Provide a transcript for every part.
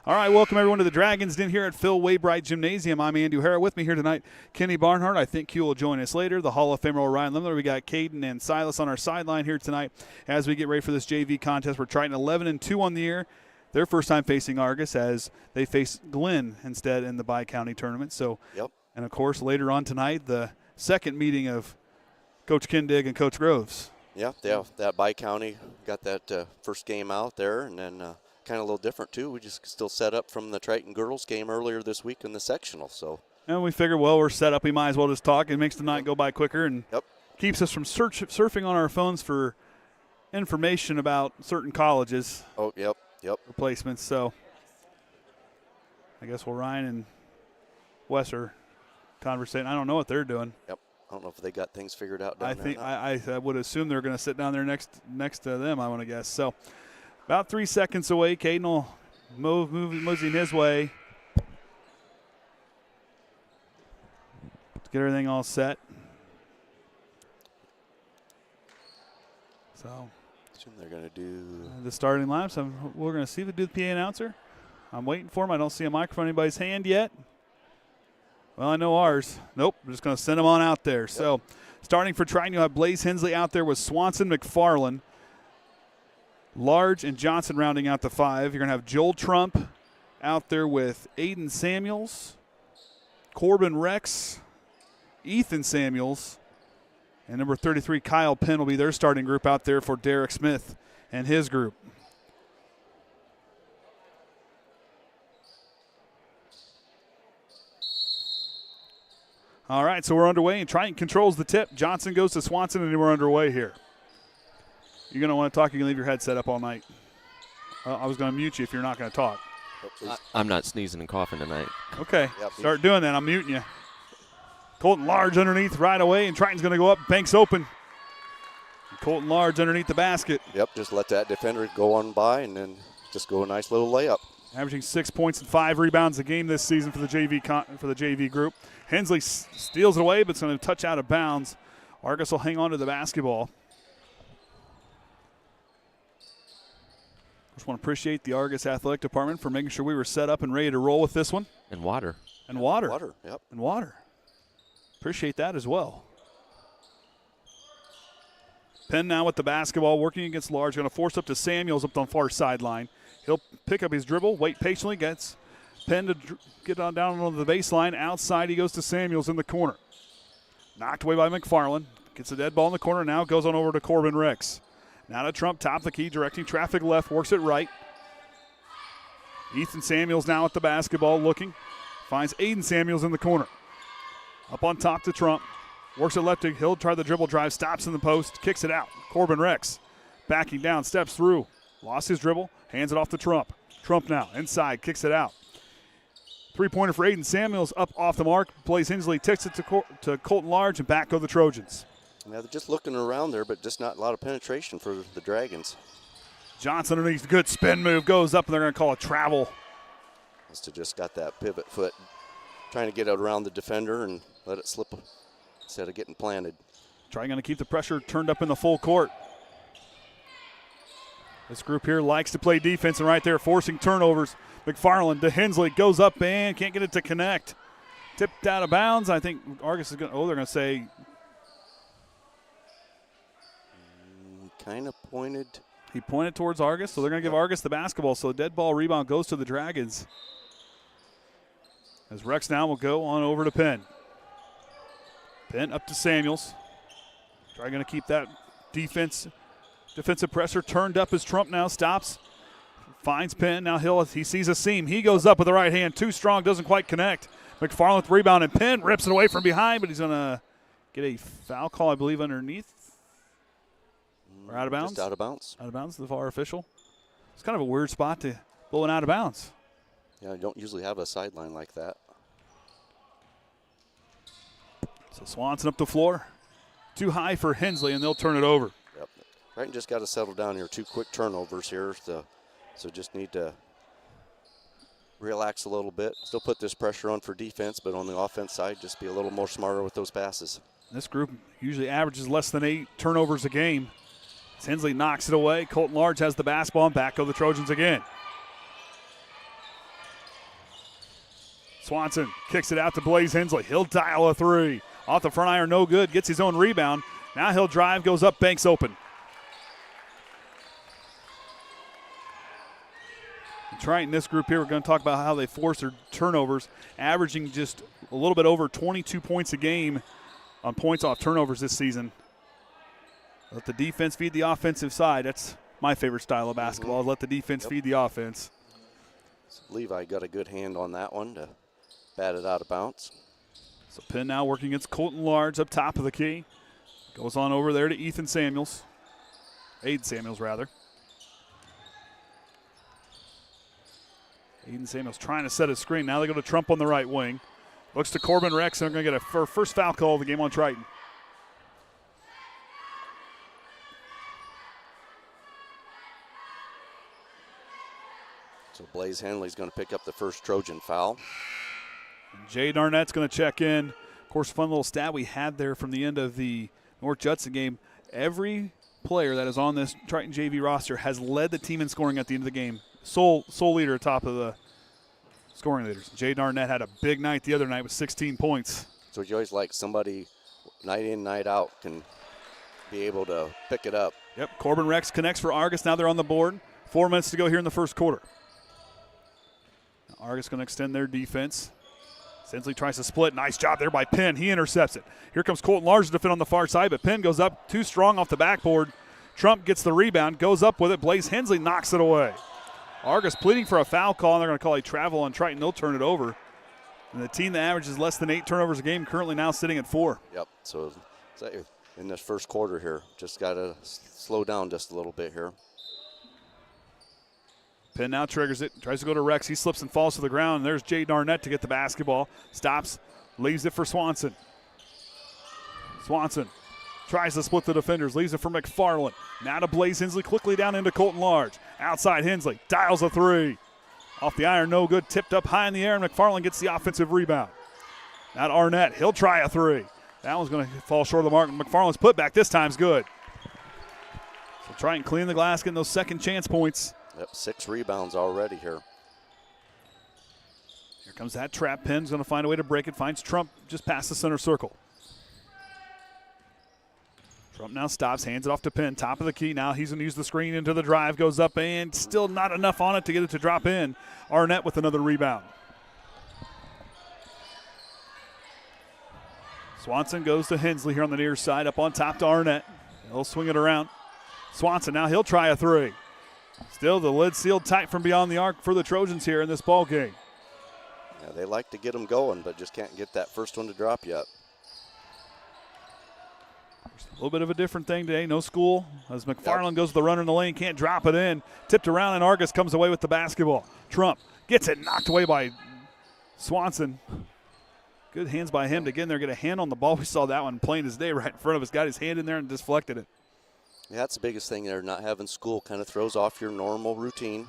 All right, welcome everyone to the Dragons Den here at Phil Waybright Gymnasium. I'm Andy O'Hara. With me here tonight, Kenny Barnhart. I think Q will join us later. The Hall of Famer Ryan Limler. We got Caden and Silas on our sideline here tonight as we get ready for this JV contest. We're Triton 11-2 on the year. Their first time facing Argos as they face Glenn instead in the Bi-County tournament. So, And of course, later on tonight, the second meeting of Coach Kindig and Coach Groves. Yeah, that Bi-County got that first game out there, and then kind of a little different too. We just still set up from the Triton girls game earlier this week in the sectional. So. And we figured, well, we're set up. We might as well just talk. It makes the night go by quicker and keeps us from surfing on our phones for information about certain colleges. Oh, yep. Replacements. So I guess Ryan and Wes are conversating. I don't know what they're doing. Yep. I don't know if they got things figured out down there. I would assume they're going to sit down there next to them, I want to guess. So about 3 seconds away. Caden will moving his way to get everything all set. So they're going to do the starting lineup. So we're going to see if they do the PA announcer. I'm waiting for him. I don't see a microphone in anybody's hand yet. Well, I know ours. Nope, we're just going to send them on out there. Yep. So starting for Triton, you'll have Blaze Hensley out there with Swanson, McFarland, Large, and Johnson rounding out the five. You're going to have Joel Trump out there with Aiden Samuels, Corbin Rex, Ethan Samuels, and number 33, Kyle Penn, will be their starting group out there for Derek Smith and his group. All right, so we're underway, and Triton controls the tip. Johnson goes to Swanson, and we're underway here. You're going to want to talk. You can leave your headset up all night. I was going to mute you if you're not going to talk. I'm not sneezing and coughing tonight. Okay, start doing that. I'm muting you. Colton Large underneath right away, and Triton's going to go up. Banks open. Colton Large underneath the basket. Yep, just let that defender go on by, and then just go a nice little layup. Averaging 6 points and 5 rebounds a game this season for the JV group. Hensley steals it away, but it's going to touch out of bounds. Argos will hang on to the basketball. Just want to appreciate the Argos Athletic Department for making sure we were set up and ready to roll with this one. And water. And water. Yep. And water. Appreciate that as well. Penn now with the basketball, working against Large. Going to force up to Samuels up on the far sideline. He'll pick up his dribble, wait patiently, gets Penn to get on down on the baseline. Outside, he goes to Samuels in the corner. Knocked away by McFarland. Gets a dead ball in the corner, now goes on over to Corbin Rex. Now to Trump, top of the key, directing traffic left, works it right. Ethan Samuels now at the basketball looking. Finds Aiden Samuels in the corner. Up on top to Trump. Works it left to Hill, try the dribble drive, stops in the post, kicks it out. Corbin Rex backing down, steps through. Lost his dribble, hands it off to Trump. Trump now, inside, kicks it out. Three-pointer for Aiden Samuels, up off the mark. Blaze Hensley takes it to Colton Large, and back go the Trojans. Yeah, they're just looking around there, but just not a lot of penetration for the Dragons. Johnson underneath, good spin move, goes up, and they're going to call it travel. Must have just got that pivot foot, trying to get it around the defender and let it slip instead of getting planted. Trying to keep the pressure turned up in the full court. This group here likes to play defense, and right there forcing turnovers. McFarland to Hensley, goes up and can't get it to connect. Tipped out of bounds. I think Argos is going to, they're going to say. Kind of pointed. He pointed towards Argos, so they're going to give Argos the basketball. So the dead ball rebound goes to the Dragons. As Rex now will go on over to Penn. Penn up to Samuels. Trying to keep that defensive pressure turned up as Trump now stops. Finds Penn. Now he sees a seam. He goes up with the right hand. Too strong, doesn't quite connect. McFarland with the rebound, and Penn rips it away from behind, but he's going to get a foul call, I believe, underneath. Or out of bounds? Just out of bounds. Out of bounds, the far official. It's kind of a weird spot to blow it out of bounds. Yeah, you don't usually have a sideline like that. So Swanson up the floor. Too high for Hensley, and they'll turn it over. Yep. Triton just got to settle down here. 2 quick turnovers here, so just need to relax a little bit. Still put this pressure on for defense, but on the offense side, just be a little more smarter with those passes. This group usually averages less than 8 turnovers a game. Hensley knocks it away. Colton Large has the basketball, and back go the Trojans again. Swanson kicks it out to Blaze Hensley. He'll dial a three. Off the front iron, no good. Gets his own rebound. Now he'll drive, goes up, banks open. Triton, this group here, we're going to talk about how they force their turnovers, averaging just a little bit over 22 points a game on points off turnovers this season. Let the defense feed the offensive side. That's my favorite style of basketball. Let the defense feed the offense. So Levi got a good hand on that one to bat it out of bounds. So Penn now working against Colton Large up top of the key. Goes on over there to Aiden Samuels, rather. Aiden Samuels trying to set a screen. Now they go to Trump on the right wing. Looks to Corbin Rex, and they're going to get a first foul call of the game on Triton. So Blaze Henley's going to pick up the first Trojan foul. And Jay Darnett's going to check in. Of course, fun little stat we had there from the end of the North Judson game. Every player that is on this Triton JV roster has led the team in scoring at the end of the game. Sole leader atop of the scoring leaders. Jay Darnett had a big night the other night with 16 points. So you always like somebody night in, night out can be able to pick it up. Yep, Corbin Rex connects for Argos. Now they're on the board. 4 minutes to go here in the first quarter. Argos going to extend their defense. Sensley tries to split. Nice job there by Penn. He intercepts it. Here comes Colton Large to defend on the far side, but Penn goes up too strong off the backboard. Trump gets the rebound, goes up with it. Blaze Hensley knocks it away. Argos pleading for a foul call, and they're going to call a travel on Triton. They'll turn it over. And the team that averages less than 8 turnovers a game currently now sitting at 4. Yep, so in this first quarter here, just got to slow down just a little bit here. Penn now triggers it, tries to go to Rex. He slips and falls to the ground. And there's Jay Darnett to get the basketball. Stops, leaves it for Swanson. Swanson tries to split the defenders, leaves it for McFarland. Now to Blaze Hensley, quickly down into Colton Large. Outside Hensley, dials a three. Off the iron, no good, tipped up high in the air, and McFarland gets the offensive rebound. Now to Arnett, he'll try a three. That one's going to fall short of the mark. McFarland's putback this time's good. So try and clean the glass, getting those second chance points. Yep, 6 rebounds already here. Here comes that trap. Penn's going to find a way to break it. Finds Trump just past the center circle. Trump now stops, hands it off to Penn. Top of the key. Now he's going to use the screen into the drive. Goes up and still not enough on it to get it to drop in. Arnett with another rebound. Swanson goes to Hensley here on the near side. Up on top to Arnett. He'll swing it around. Swanson now he'll try a three. Still the lid sealed tight from beyond the arc for the Trojans here in this ball game. Yeah, they like to get them going, but just can't get that first one to drop yet. A little bit of a different thing today. No school as McFarland goes to the runner in the lane. Can't drop it in. Tipped around and Argos comes away with the basketball. Trump gets it knocked away by Swanson. Good hands by him to get in there, get a hand on the ball. We saw that one plain as day right in front of us. Got his hand in there and deflected it. Yeah, that's the biggest thing there. Not having school kind of throws off your normal routine.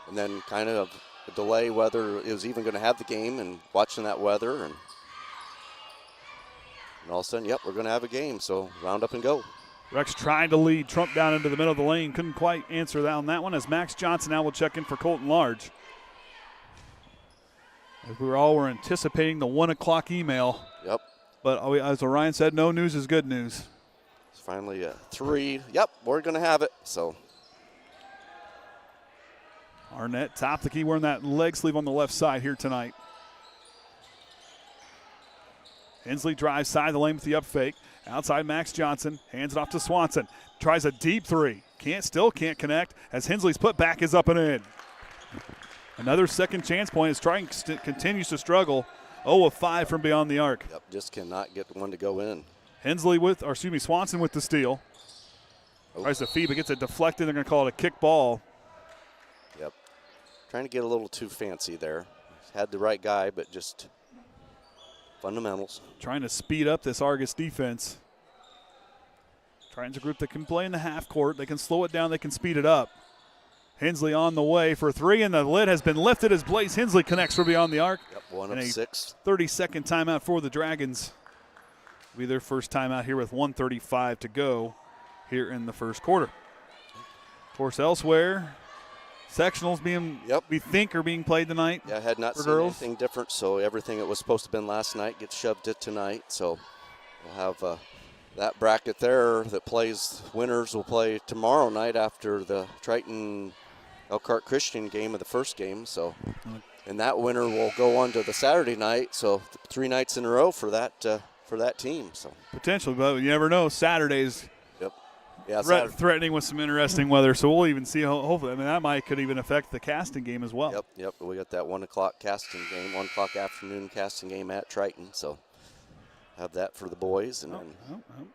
And then kind of a delay whether it was even going to have the game and watching that weather. And all of a sudden, yep, we're going to have a game. So round up and go. Rex trying to lead Trump down into the middle of the lane. Couldn't quite answer that on that one as Max Johnson now will check in for Colton Large. As we were anticipating the 1 o'clock email. Yep. But as Orion said, no news is good news. It's finally a 3. Yep, we're going to have it. So Arnett, top the key, wearing that leg sleeve on the left side here tonight. Hensley drives side of the lane with the up fake. Outside Max Johnson, hands it off to Swanson. Tries a deep three. Still can't connect as Hensley's put back is up and in. Another second chance point as Triton continues to struggle. 0 of 5 from beyond the arc. Yep, just cannot get one to go in. Swanson with the steal. Tries to feed, but gets it deflected. They're going to call it a kick ball. Yep. Trying to get a little too fancy there. Had the right guy, but just fundamentals. Trying to speed up this Argos defense. Triton's a group that can play in the half court. They can slow it down. They can speed it up. Hensley on the way for 3, and the lid has been lifted as Blaze Hensley connects from beyond the arc. Yep, 1 of 6. 30-second timeout for the Dragons. Will be their first timeout here with 1:35 to go here in the first quarter. Of course, elsewhere, Sectionals we think are being played tonight. Yeah, I had not for seen girls. anything different, so everything that was supposed to have been last night gets shoved to tonight. So we'll have that bracket there that plays winners will play tomorrow night after the Triton Elkhart Christian game of the first game. So, and that winner will go on to the Saturday night. So 3 nights in a row for that team. So potentially, but you never know. Saturdays. Yep. Yeah. Threatening with some interesting weather, so we'll even see. Hopefully, I mean that could even affect the casting game as well. Yep. We got that 1 o'clock casting game, 1 o'clock afternoon casting game at Triton. So have that for the boys, and then. Of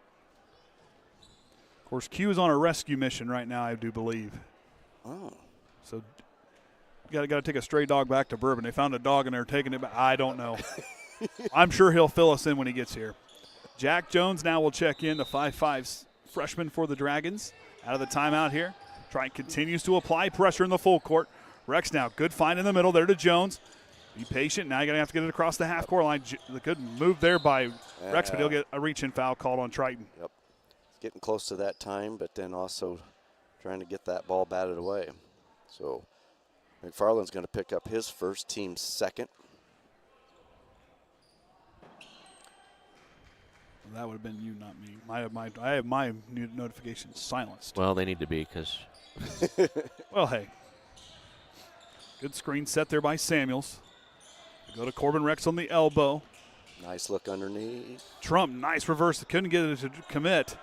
course, Q is on a rescue mission right now, I do believe. Oh. So got to take a stray dog back to Bourbon. They found a dog and they're taking it back. I don't know. I'm sure he'll fill us in when he gets here. Jack Jones now will check in, the 5'5" freshman for the Dragons. Out of the timeout here. Triton continues to apply pressure in the full court. Rex now, good find in the middle there to Jones. Be patient. Now you're going to have to get it across the half-court line. The good move there by Rex, but he'll get a reach-in foul called on Triton. Yep. Getting close to that time, but then also trying to get that ball batted away. So McFarland's going to pick up his first, team's second. That would have been you, not me. I have my notifications silenced. Well, they need to be because. Well, hey. Good screen set there by Samuels. They go to Corbin Rex on the elbow. Nice look underneath. Trump, nice reverse. Couldn't get it to commit.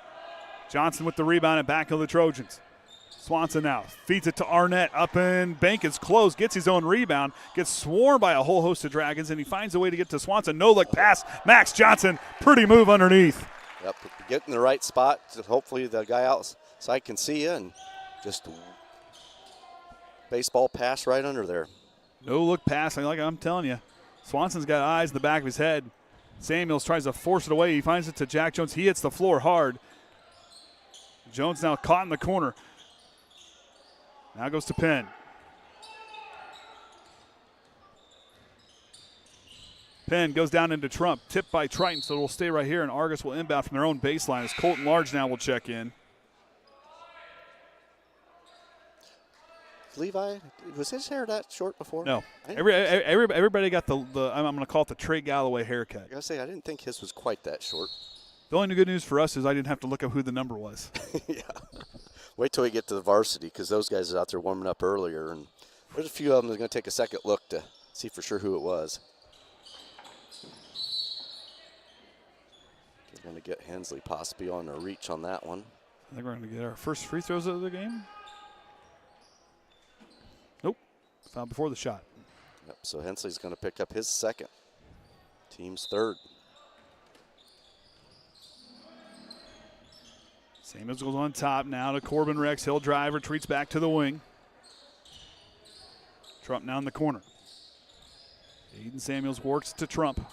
Johnson with the rebound and back of the Trojans. Swanson now feeds it to Arnett. Up and bank is closed. Gets his own rebound. Gets swarmed by a whole host of Dragons, and he finds a way to get to Swanson. No-look pass. Max Johnson. Pretty move underneath. Yep. Get in the right spot. Hopefully the guy outside can see you, and just baseball pass right under there. No-look pass. Like I'm telling you. Swanson's got eyes in the back of his head. Samuels tries to force it away. He finds it to Jack Jones. He hits the floor hard. Jones now caught in the corner. Now goes to Penn. Penn goes down into Trump. Tipped by Triton, so it will stay right here, and Argos will inbound from their own baseline as Colton Large now will check in. Levi, was his hair that short before? No. Everybody got the I'm going to call it the Trey Galloway haircut. I gotta say, I didn't think his was quite that short. The only good news for us is I didn't have to look up who the number was. Yeah. Wait till we get to the varsity, because those guys are out there warming up earlier, and there's a few of them that are going to take a second look to see for sure who it was. They're going to get Hensley possibly on a reach on that one. I think we're going to get our first free throws of the game. Nope. Found before the shot. Yep, so Hensley's going to pick up his second. Team's third. Samuels goes on top now to Corbin Rex. He'll drive, retreats back to the wing. Trump now in the corner. Aiden Samuels works to Trump.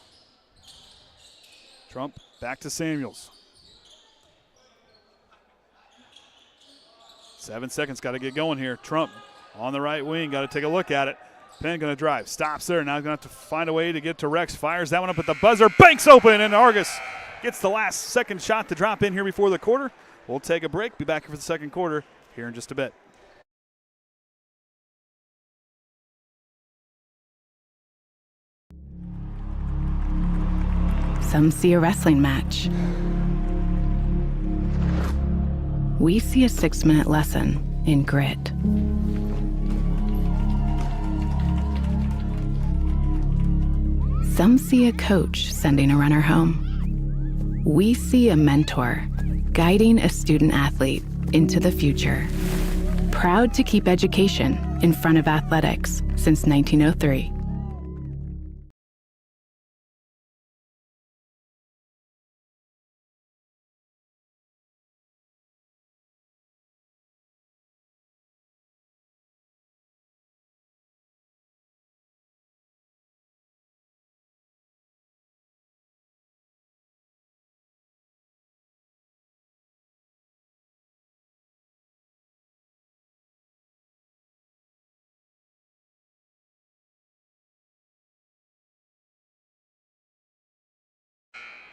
Trump back to Samuels. 7 seconds, got to get going here. Trump on the right wing, got to take a look at it. Penn going to drive, stops there. Now going to have to find a way to get to Rex. Fires that one up at the buzzer. Banks open, and Argos gets the last second shot to drop in here before the quarter. We'll take a break. Be back for the second quarter here in just a bit. Some see a wrestling match. We see a 6-minute lesson in grit. Some see a coach sending a runner home. We see a mentor guiding a student athlete into the future. Proud to keep education in front of athletics since 1903.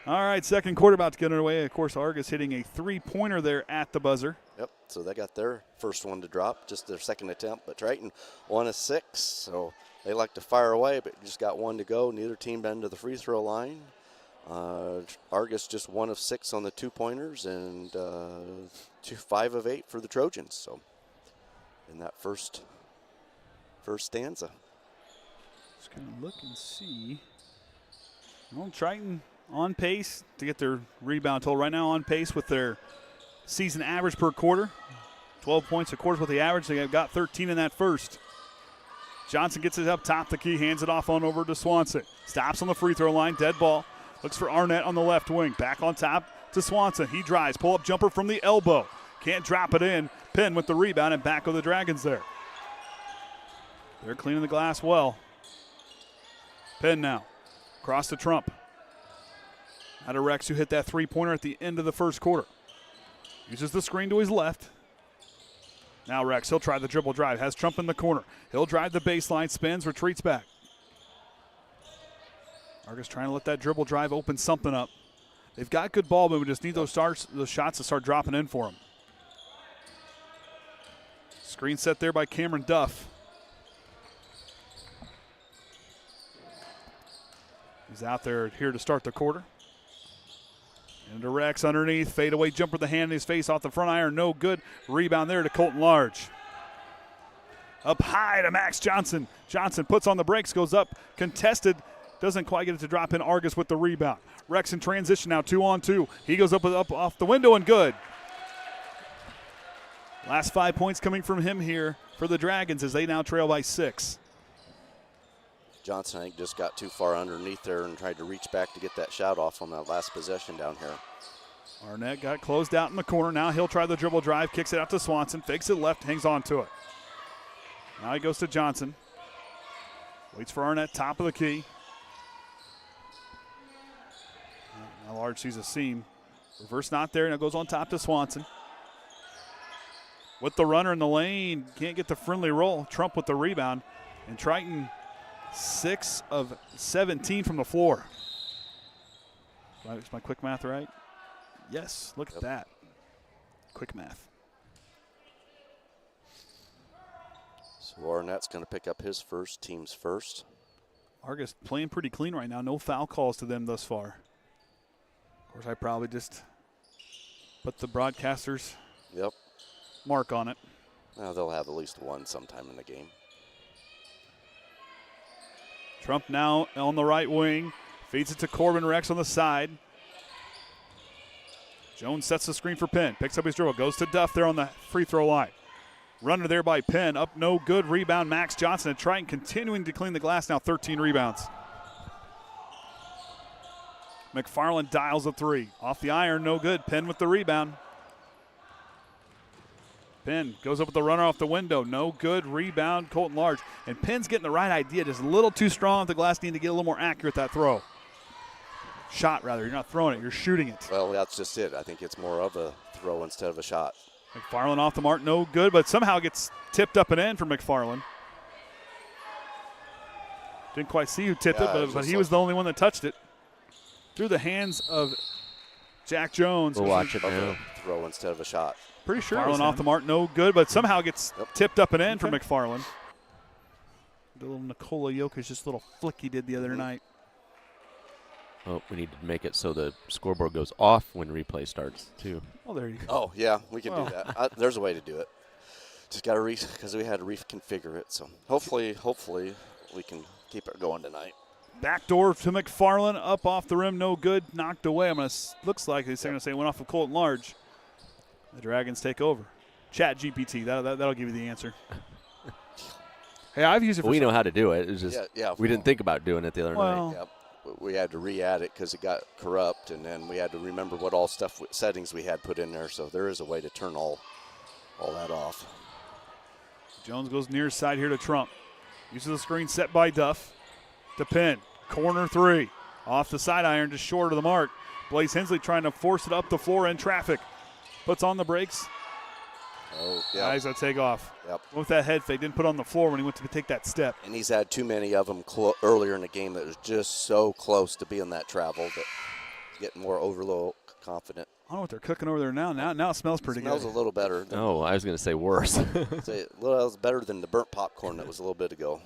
All right, second quarter about to get underway. Of course, Argos hitting a three-pointer there at the buzzer. Yep, so they got their first one to drop, just their second attempt. But Triton 1 of 6, so they like to fire away, but just got one to go. Neither team been to the free throw line. Argos just 1 of 6 on the two-pointers and 5 of 8 for the Trojans. So in that first stanza. Just going to look and see. Well, Triton on pace to get their rebound total right now, on pace with their season average per quarter. 12 points a quarter is what they average. They have got 13 in that first. Johnson gets it up top the key, hands it off on over to Swanson. Stops on the free throw line, dead ball. Looks for Arnett on the left wing. Back on top to Swanson. He drives, pull-up jumper from the elbow. Can't drop it in. Penn with the rebound, and back of the Dragons there. They're cleaning the glass well. Penn now. Across to Trump. Out of Rex, who hit that three-pointer at the end of the first quarter. Uses the screen to his left. Now Rex, he'll try the dribble drive. Has Trump in the corner. He'll drive the baseline, spins, retreats back. Argos trying to let that dribble drive open something up. They've got good ball, but we just need those shots to start dropping in for them. Screen set there by Cameron Duff. He's out there here to start the quarter. Into Rex underneath. Fadeaway jumper, the hand in his face off the front iron. No good. Rebound there to Colton Large. Up high to Max Johnson. Johnson puts on the brakes, goes up, contested. Doesn't quite get it to drop in. Argos with the rebound. Rex in transition now, 2-on-2. He goes up off the window and good. Last 5 points coming from him here for the Dragons as they now trail by 6. Johnson, I think, just got too far underneath there and tried to reach back to get that shot off on that last possession down here. Arnett got closed out in the corner. Now he'll try the dribble drive, kicks it out to Swanson, fakes it left, hangs on to it. Now he goes to Johnson. Waits for Arnett, top of the key. Now Large sees a seam. Reverse not there, now goes on top to Swanson. With the runner in the lane, can't get the friendly roll. Trump with the rebound. And Triton 6 of 17 from the floor. Is my quick math right? Yes, look at that. Quick math. So Arnett's going to pick up his first, team's first. Argos playing pretty clean right now. No foul calls to them thus far. Of course, I probably just put the broadcasters' mark on it. Well, they'll have at least one sometime in the game. Trump now on the right wing. Feeds it to Corbin Rex on the side. Jones sets the screen for Penn. Picks up his dribble. Goes to Duff there on the free throw line. Runner there by Penn. Up no good. Rebound Max Johnson. And Triton continuing to clean the glass now. 13 rebounds. McFarland dials a three. Off the iron. No good. Penn with the rebound. Penn goes up with the runner off the window. No good. Rebound, Colton Large. And Penn's getting the right idea. Just a little too strong at the glass. Need to get a little more accurate that throw. Shot, rather. You're not throwing it. You're shooting it. Well, that's just it. I think it's more of a throw instead of a shot. McFarland off the mark. No good, but somehow gets tipped up and in for McFarland. Didn't quite see who tipped it, but he was the only one that touched it. Through the hands of Jack Jones. We'll watch it now. Throw instead of a shot. Pretty sure McFarland off the mark, no good, but somehow gets tipped up and in for McFarland. The little Nikola Jokic, just little flick he did the other night. Oh, we need to make it so the scoreboard goes off when replay starts, too. Oh, there you go. Oh, yeah, we can do that. There's a way to do it. Just got to because we had to reconfigure it. So hopefully we can keep it going tonight. Backdoor to McFarland, up off the rim, no good, knocked away. Looks like they're going to say it went off of Colton Large. The Dragons take over. Chat GPT, that'll give you the answer. Hey, I've used it for we know how to do it. It's just we didn't think about doing it the other night. Yeah, we had to re-add it because it got corrupt, and then we had to remember what all settings we had put in there. So there is a way to turn all that off. Jones goes near side here to Trump. Uses the screen set by Duff. To Penn. Corner three. Off the side iron, just short of the mark. Blaze Hensley trying to force it up the floor in traffic. Puts on the brakes. Oh, yeah. Eyes that take off. Yep. With that head fake, didn't put on the floor when he went to take that step. And he's had too many of them earlier in the game that was just so close to being that travel. But getting more overload confident. I don't know what they're cooking over there now. Now it smells pretty Smells good. a little better. Than, Oh, I was going to say worse. say a little better than the burnt popcorn that was a little bit ago.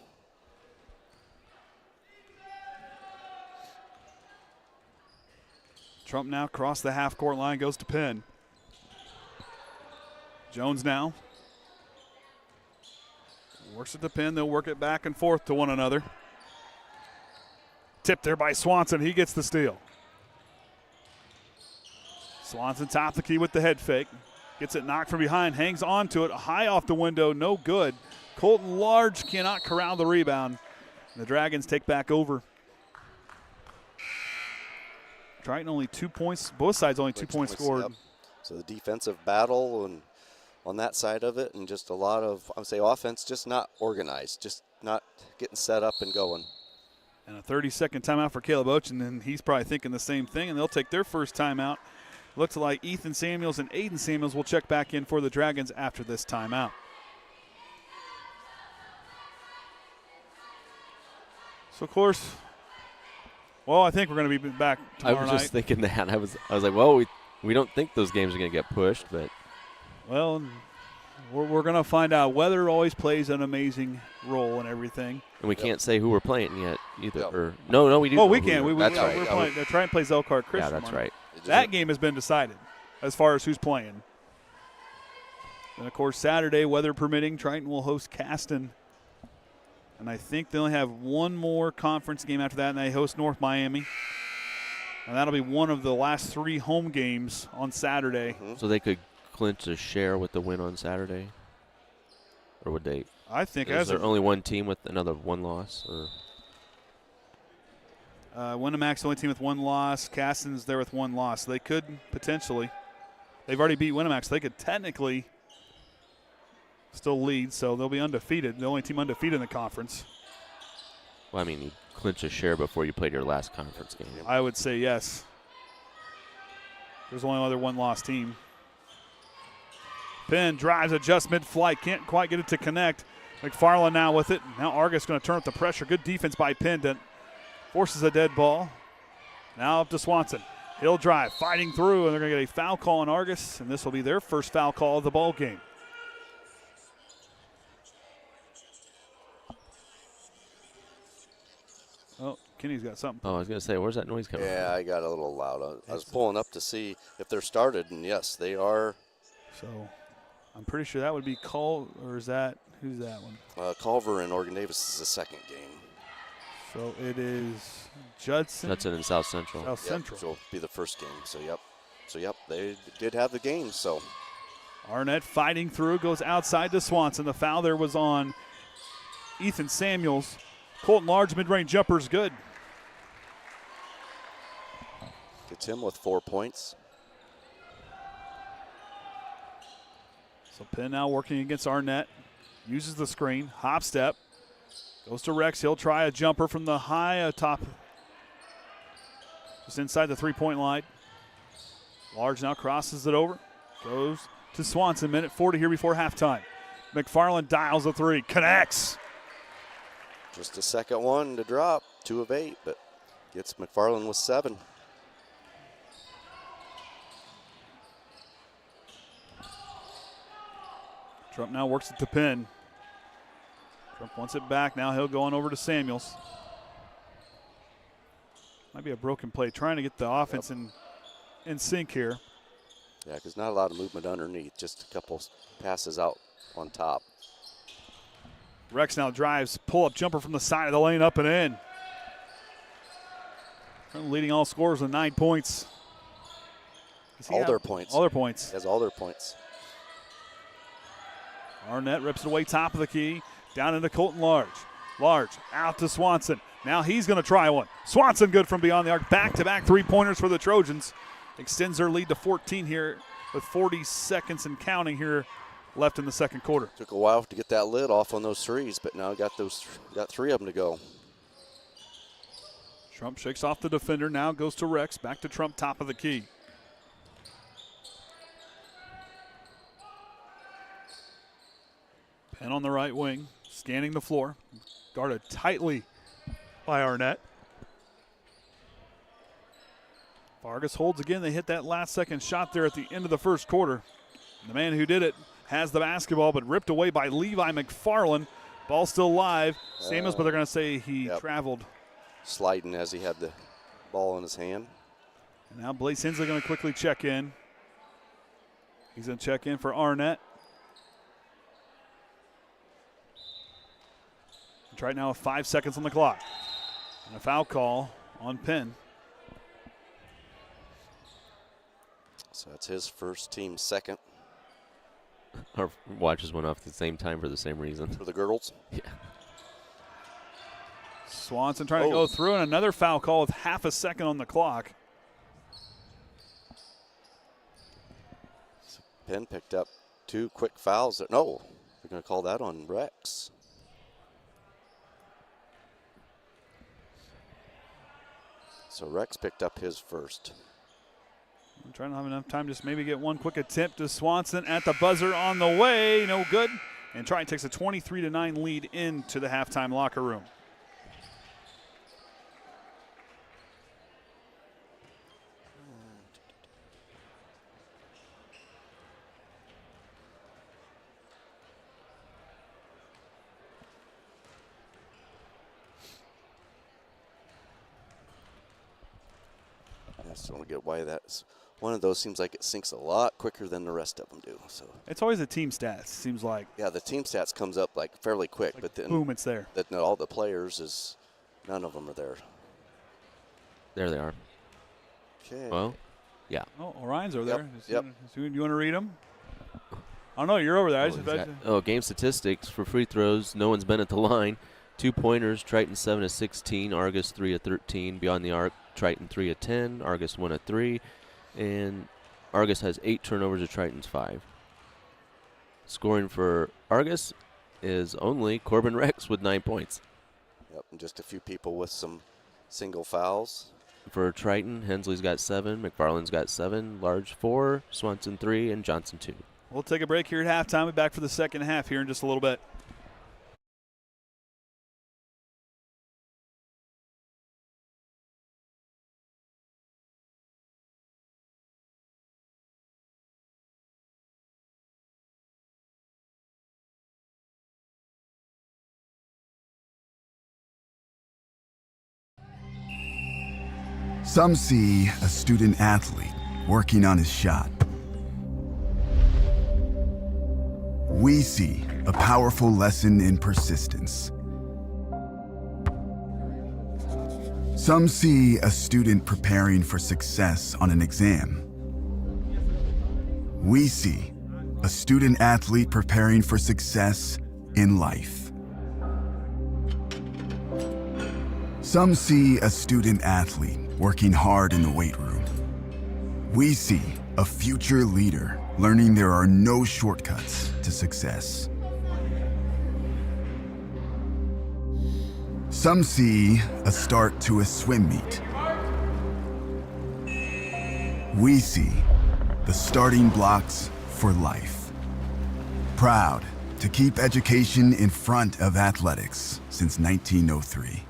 Trump now crossed the half-court line, goes to Penn. Jones now works at the pin. They'll work it back and forth to one another. Tipped there by Swanson. He gets the steal. Swanson top the key with the head fake. Gets it knocked from behind. Hangs on to it. High off the window. No good. Colton Large cannot corral the rebound. The Dragons take back over. Triton only 2 points. Both sides only 2 points scored. Yep. So the defensive battle and on that side of it, and just a lot of, I would say, offense just not organized, just not getting set up and going. And a 30-second timeout for Caleb Ochen, and he's probably thinking the same thing, and they'll take their first timeout. Looks like Ethan Samuels and Aiden Samuels will check back in for the Dragons after this timeout. So, of course, well, I think we're going to be back tomorrow night. I was just thinking that. I was like, well, we don't think those games are going to get pushed, but. Well, we're going to find out. Weather always plays an amazing role in everything. And we can't say who we're playing yet either. Yep. Or, no, we do. Oh, we can. That's we're right. playing. Triton plays Elkhart Christian. Yeah, that's right. That game has been decided as far as who's playing. And, of course, Saturday, weather permitting, Triton will host Caston. And I think they only have one more conference game after that, and they host North Miami. And that'll be one of the last 3 home games on Saturday. Mm-hmm. So they could clinch a share with the win on Saturday? Or would they? I think is there only one team with another one loss? Or Winnemax's the only team with 1 loss. Caston's there with 1 loss. They could potentially. They've already beat Winnemax. They could technically still lead, so they'll be undefeated. The only team undefeated in the conference. Well, I mean, you clinch a share before you played your last conference game. I would say yes. There's only other 1-loss team. Penn drives it just mid-flight. Can't quite get it to connect. McFarland now with it. Now Argos going to turn up the pressure. Good defense by Penn. Forces a dead ball. Now up to Swanson. He'll drive, fighting through, and they're going to get a foul call on Argos, and this will be their first foul call of the ball game. Oh, Kenny's got something. Oh, I was going to say, where's that noise coming from? Yeah, I got a little loud. I was pulling up to see if they're started, and yes, they are. So I'm pretty sure that would be or is that, who's that one? Culver and Oregon Davis is the second game. So it is Judson. Judson and South Central. South Central. So it'll be the first game. So yep, they did have the game. So Arnett fighting through, goes outside to Swanson. The foul there was on Ethan Samuels. Colton Large mid-range jumper is good. gets him with 4 points. So Penn now working against Arnett. Uses the screen. Hop step. Goes to Rex. He'll try a jumper from the high top. Just inside the three-point line. Large now crosses it over. Goes to Swanson. Minute 40 here before halftime. McFarland dials a three. Connects. Just a second one to drop. 2 of 8, but gets McFarland with 7. Trump now works it to Penn. Trump wants it back. Now he'll go on over to Samuels. Might be a broken play. Trying to get the offense in sync here. Yeah, because not a lot of movement underneath. Just a couple passes out on top. Rex now drives. Pull-up jumper from the side of the lane, up and in. Trump leading all scorers with 9 points. All their points. All their points. He has all their points. Arnett rips it away top of the key. Down into Colton Large. Large out to Swanson. Now he's going to try one. Swanson good from beyond the arc. Back-to-back three-pointers for the Trojans. Extends their lead to 14 here with 40 seconds and counting here left in the second quarter. Took a while to get that lid off on those threes, but now got 3 of them to go. Trump shakes off the defender. Now goes to Rex. Back to Trump, top of the key. Penn on the right wing, scanning the floor. Guarded tightly by Arnett. Argos holds again. They hit that last second shot there at the end of the first quarter. The man who did it has the basketball, but ripped away by Levi McFarland. Ball still live. Samuels, but they're going to say he traveled. Sliding as he had the ball in his hand. And now Blaze Hensley going to quickly check in. He's going to check in for Arnett. And right now with 5 seconds on the clock. And a foul call on Penn. So that's his first, team second. Our watches went off at the same time for the same reason. For the girls? Yeah. Swanson trying to go through, and another foul call with half a second on the clock. So Penn picked up 2 quick fouls. No, they're going to call that on Rex. So Rex picked up his first. I'm trying to have enough time, just maybe get one quick attempt to Swanson at the buzzer on the way. No good. And Triton takes a 23-9 lead into the halftime locker room. I just don't get why that's one of those. Seems like it sinks a lot quicker than the rest of them do. So it's always the team stats, seems like. Yeah, the team stats comes up like fairly quick, like but then boom, it's there. That all the players none of them are there. There they are. Okay. Well, yeah. Oh, Orion's over there. Yep. Do you want to read them? Oh no, you're over there. Game statistics for free throws. No one's been at the line. 2-pointers. Triton 7 of 16. Argos 3 of 13. Beyond the arc, Triton 3 of 10. Argos 1 of 3. And Argos has 8 turnovers to Triton's 5. Scoring for Argos is only Corbin Rex with 9 points. Yep, and just a few people with some single fouls. For Triton, Hensley's got 7, McFarland's got 7, Large 4, Swanson 3, and Johnson 2. We'll take a break here at halftime. We'll be back for the second half here in just a little bit. Some see a student athlete working on his shot. We see a powerful lesson in persistence. Some see a student preparing for success on an exam. We see a student athlete preparing for success in life. Some see a student athlete working hard in the weight room. We see a future leader learning there are no shortcuts to success. Some see a start to a swim meet. We see the starting blocks for life. Proud to keep education in front of athletics since 1903.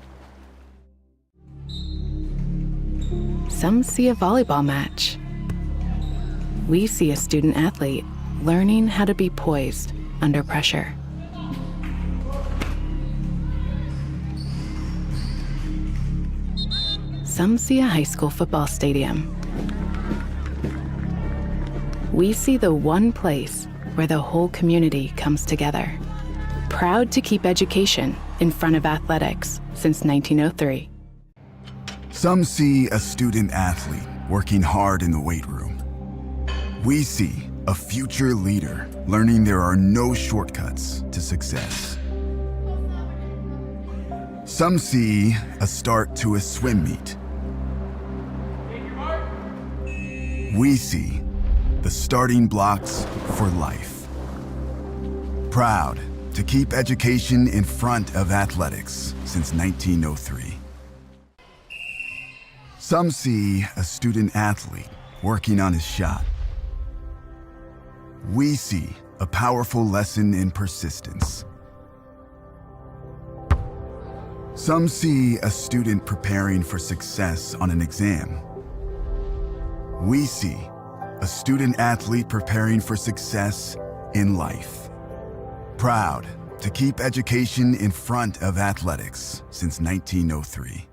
Some see a volleyball match. We see a student athlete learning how to be poised under pressure. Some see a high school football stadium. We see the one place where the whole community comes together. Proud to keep education in front of athletics since 1903. Some see a student athlete working hard in the weight room. We see a future leader learning there are no shortcuts to success. Some see a start to a swim meet. We see the starting blocks for life. Proud to keep education in front of athletics since 1903. Some see a student athlete working on his shot. We see a powerful lesson in persistence. Some see a student preparing for success on an exam. We see a student athlete preparing for success in life. Proud to keep education in front of athletics since 1903.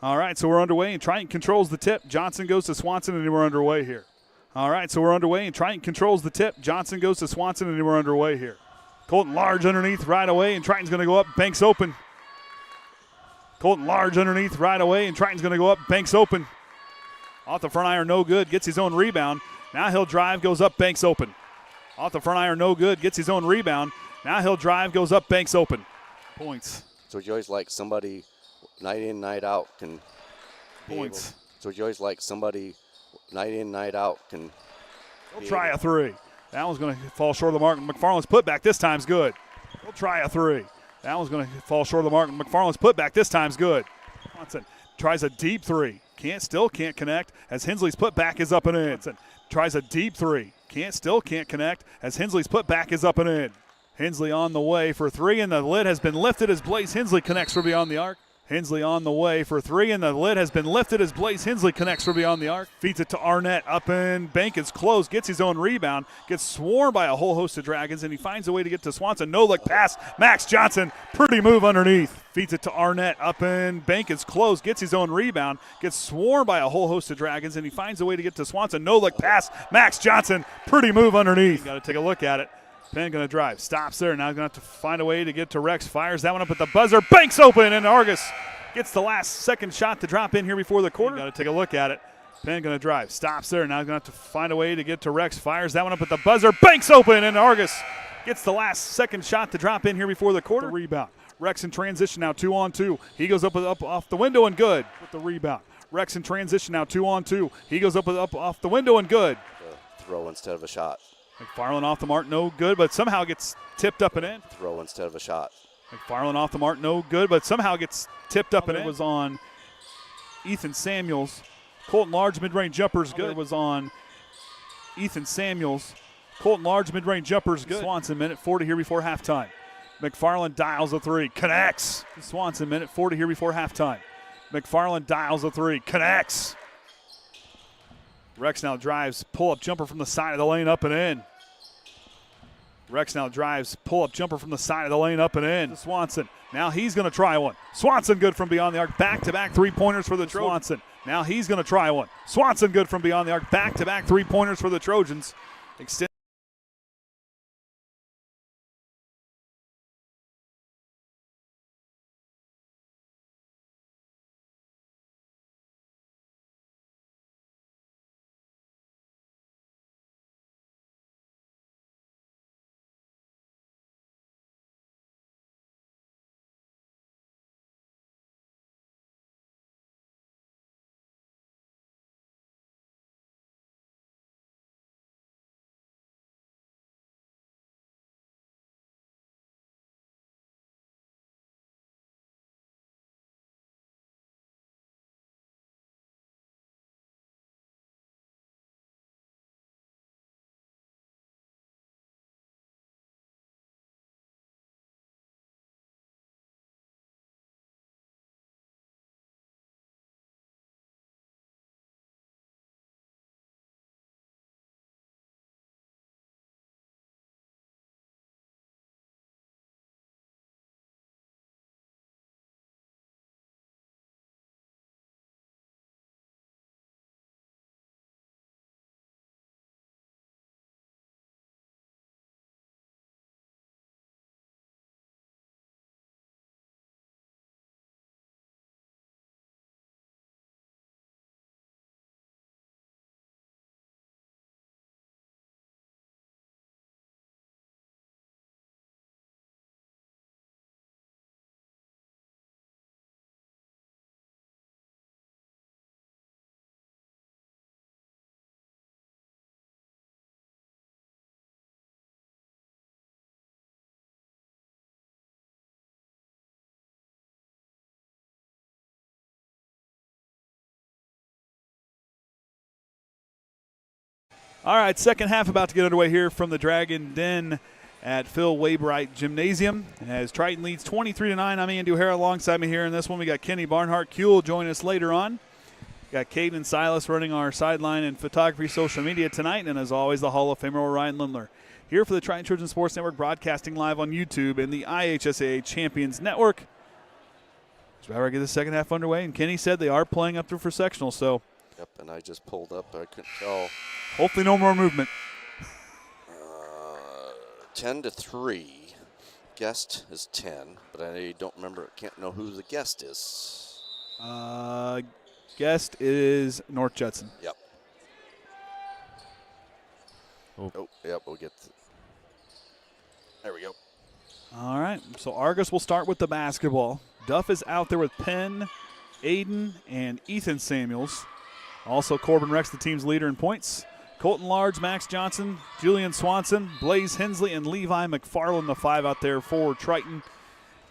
All right, so we're underway, and Triton controls the tip. Johnson goes to Swanson, and we're underway here. All right, so we're underway, and Triton controls the tip. Johnson goes to Swanson, and we're underway here. Colton Large underneath right away, and Triton's going to go up. Banks open. Colton Large underneath right away, and Triton's going to go up. Banks open. Off the front iron, no good. Gets his own rebound. Now he'll drive, goes up, Banks open. Off the front iron, no good. Gets his own rebound. Now he'll drive, goes up, Banks open. Points. So you always like somebody night in, night out can Points. So you always like somebody night in, night out can. He'll try a three. That one's going to fall short of the mark. McFarland's putback this time's good. He'll try a three. That one's going to fall short of the mark. McFarland's putback this time's good. Johnson tries a deep three. Still can't connect as Hensley's putback is up and in. Johnson tries a deep three. Still can't connect as Hensley's putback is up and in. Hensley on the way for three, and the lid has been lifted as Blaze Hensley connects for beyond the arc. Hensley on the way for three, and the lid has been lifted as Blaze Hensley connects for beyond the arc. Feeds it to Arnett, up and bank is closed, gets his own rebound, gets swarmed by a whole host of Dragons, and he finds a way to get to Swanson. No-look pass, Max Johnson, pretty move underneath. Feeds it to Arnett, up and bank is closed, gets his own rebound, gets swarmed by a whole host of Dragons, and he finds a way to get to Swanson. No-look pass, Max Johnson, pretty move underneath. Got to take a look at it. Penn going to drive, stops there. Now going to have to find a way to get to Rex. Fires that one up at the buzzer. Banks open, and Argos gets the last second shot to drop in here before the quarter. Got to take a look at it. Penn going to drive, stops there. Now going to have to find a way to get to Rex. Fires that one up at the buzzer. Banks open, and Argos gets the last second shot to drop in here before the quarter. The rebound. Rex in transition now, 2-on-2. He goes up off the window and good with the rebound. Rex in transition now, 2-on-2. He goes up off the window and good. Throw instead of a shot. McFarland off the mark, no good, but somehow gets tipped up and in. Throw instead of a shot. McFarland off the mark, no good, but somehow gets tipped up and in. It was on Ethan Samuels. Colton Large mid-range jumper's good. It was on Ethan Samuels. Colton Large mid-range jumper's good. Swanson, minute 40 here before halftime. McFarland dials a three, connects. Swanson, minute 40 here before halftime. McFarland dials a three, connects. Rex now drives, pull-up jumper from the side of the lane, up and in. Rex now drives, pull-up jumper from the side of the lane, up and in. Swanson, now he's going to try one. Swanson good from beyond the arc, back-to-back three-pointers for the Trojans. Swanson, now he's going to try one. Swanson good from beyond the arc, back-to-back three-pointers for the Trojans. Extend All right, second half about to get underway here from the Dragon Den at Phil Waybright Gymnasium. As Triton leads 23-9, I'm Andy O'Hara. Alongside me here in this one, we got Kenny Barnhart. Q will join us later on. Got Caden and Silas running our sideline and photography social media tonight. And as always, the Hall of Famer Orion Lindler. Here for the Triton Children's Sports Network, broadcasting live on YouTube and the IHSAA Champions Network. So we're get the second half underway, and Kenny said they are playing up through for sectional, so. Yep, and I just pulled up. I couldn't tell. Hopefully no more movement. 10-3. Guest is 10, but I don't remember. Can't know who the guest is. Guest is North Judson. Yep. Oh, yep, we'll get. There we go. All right, so Argos will start with the basketball. Duff is out there with Penn, Aiden, and Ethan Samuels. Also, Corbin Rex, the team's leader in points. Colton Large, Max Johnson, Julian Swanson, Blaze Hensley, and Levi McFarland, the 5 out there for Triton.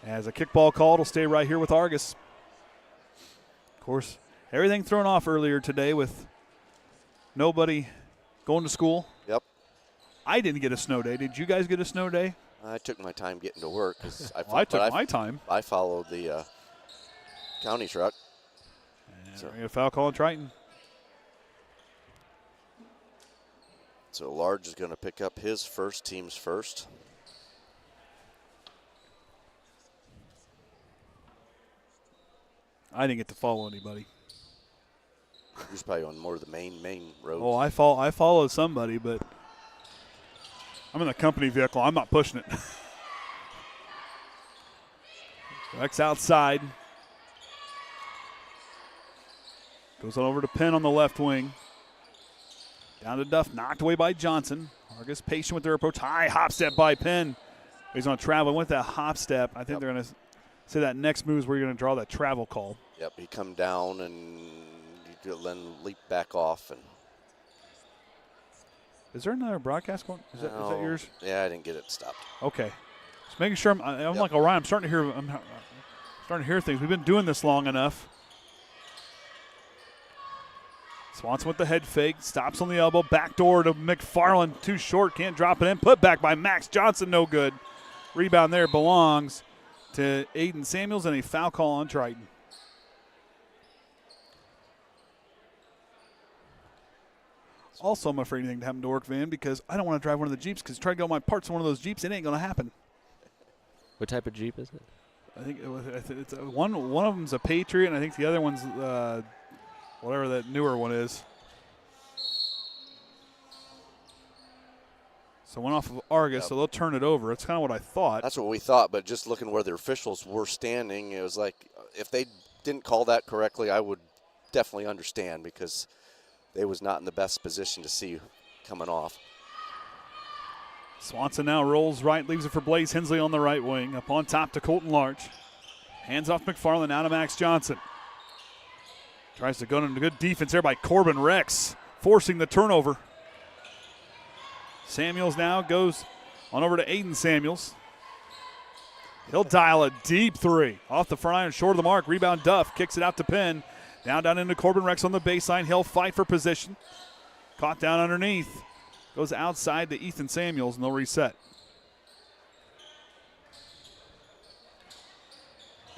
As a kickball call, it'll stay right here with Argos. Of course, everything thrown off earlier today with nobody going to school. Yep. I didn't get a snow day. Did you guys get a snow day? I took my time getting to work. Cause I took my time. I followed the county truck. And we're going to foul call on Triton. So Large is going to pick up his first, team's first. I didn't get to follow anybody. He was probably on more of the main road. Oh, I followed somebody, but I'm in the company vehicle. I'm not pushing it. Rex outside. Goes on over to Penn on the left wing. Down to Duff, knocked away by Johnson. Argus patient with their approach. High hop step by Penn. He's going to travel with that hop step. I think they're going to say that next move is where you're going to draw that travel call. Yep, he come down and then leap back off. And is there another broadcast going? Is that yours? Yeah, I didn't get it stopped. Okay. Just making sure I'm like Orion. I'm starting to hear things. We've been doing this long enough. Swanson with the head fake, stops on the elbow, backdoor to McFarland, too short, can't drop it in. Put back by Max Johnson, no good. Rebound there belongs to Aiden Samuels, and a foul call on Triton. Also, I'm afraid anything to happen to work van because I don't want to drive one of the Jeeps because try to get all my parts in one of those Jeeps, it ain't going to happen. What type of Jeep is it? I think it's one of them's a Patriot, and I think the other one's whatever that newer one is. So went off of Argus, so they'll turn it over. It's kind of what I thought. That's what we thought, but just looking where the officials were standing, it was like if they didn't call that correctly, I would definitely understand because they was not in the best position to see coming off. Swanson now rolls right, leaves it for Blaze Hensley on the right wing. Up on top to Colton Large. Hands off McFarland, out to Max Johnson. Tries to go into good defense there by Corbin Rex, forcing the turnover. Samuels now goes on over to Aiden Samuels. He'll dial a deep three. Off the front iron, short of the mark. Rebound Duff, kicks it out to Penn. Down into Corbin Rex on the baseline. He'll fight for position. Caught down underneath. Goes outside to Ethan Samuels, and they'll reset.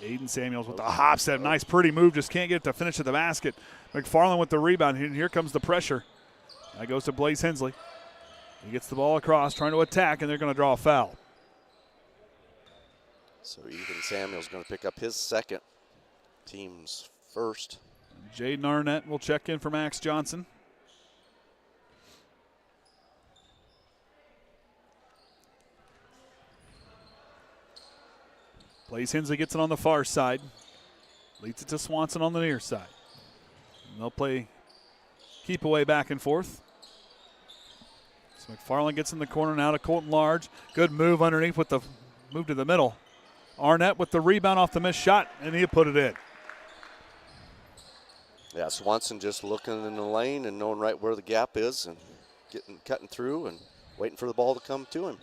Aiden Samuels with the hop step. Nice, pretty move. Just can't get it to finish at the basket. McFarland with the rebound. And here comes the pressure. That goes to Blaze Hensley. He gets the ball across, trying to attack, and they're going to draw a foul. So Ethan Samuels going to pick up his second, team's first. Jaden Arnett will check in for Max Johnson. Blaze Hensley gets it on the far side. Leads it to Swanson on the near side. And they'll play keep away back and forth. So McFarland gets in the corner now to Colton Large. Good move underneath with the move to the middle. Arnett with the rebound off the missed shot, and he put it in. Yeah, Swanson just looking in the lane and knowing right where the gap is and cutting through and waiting for the ball to come to him.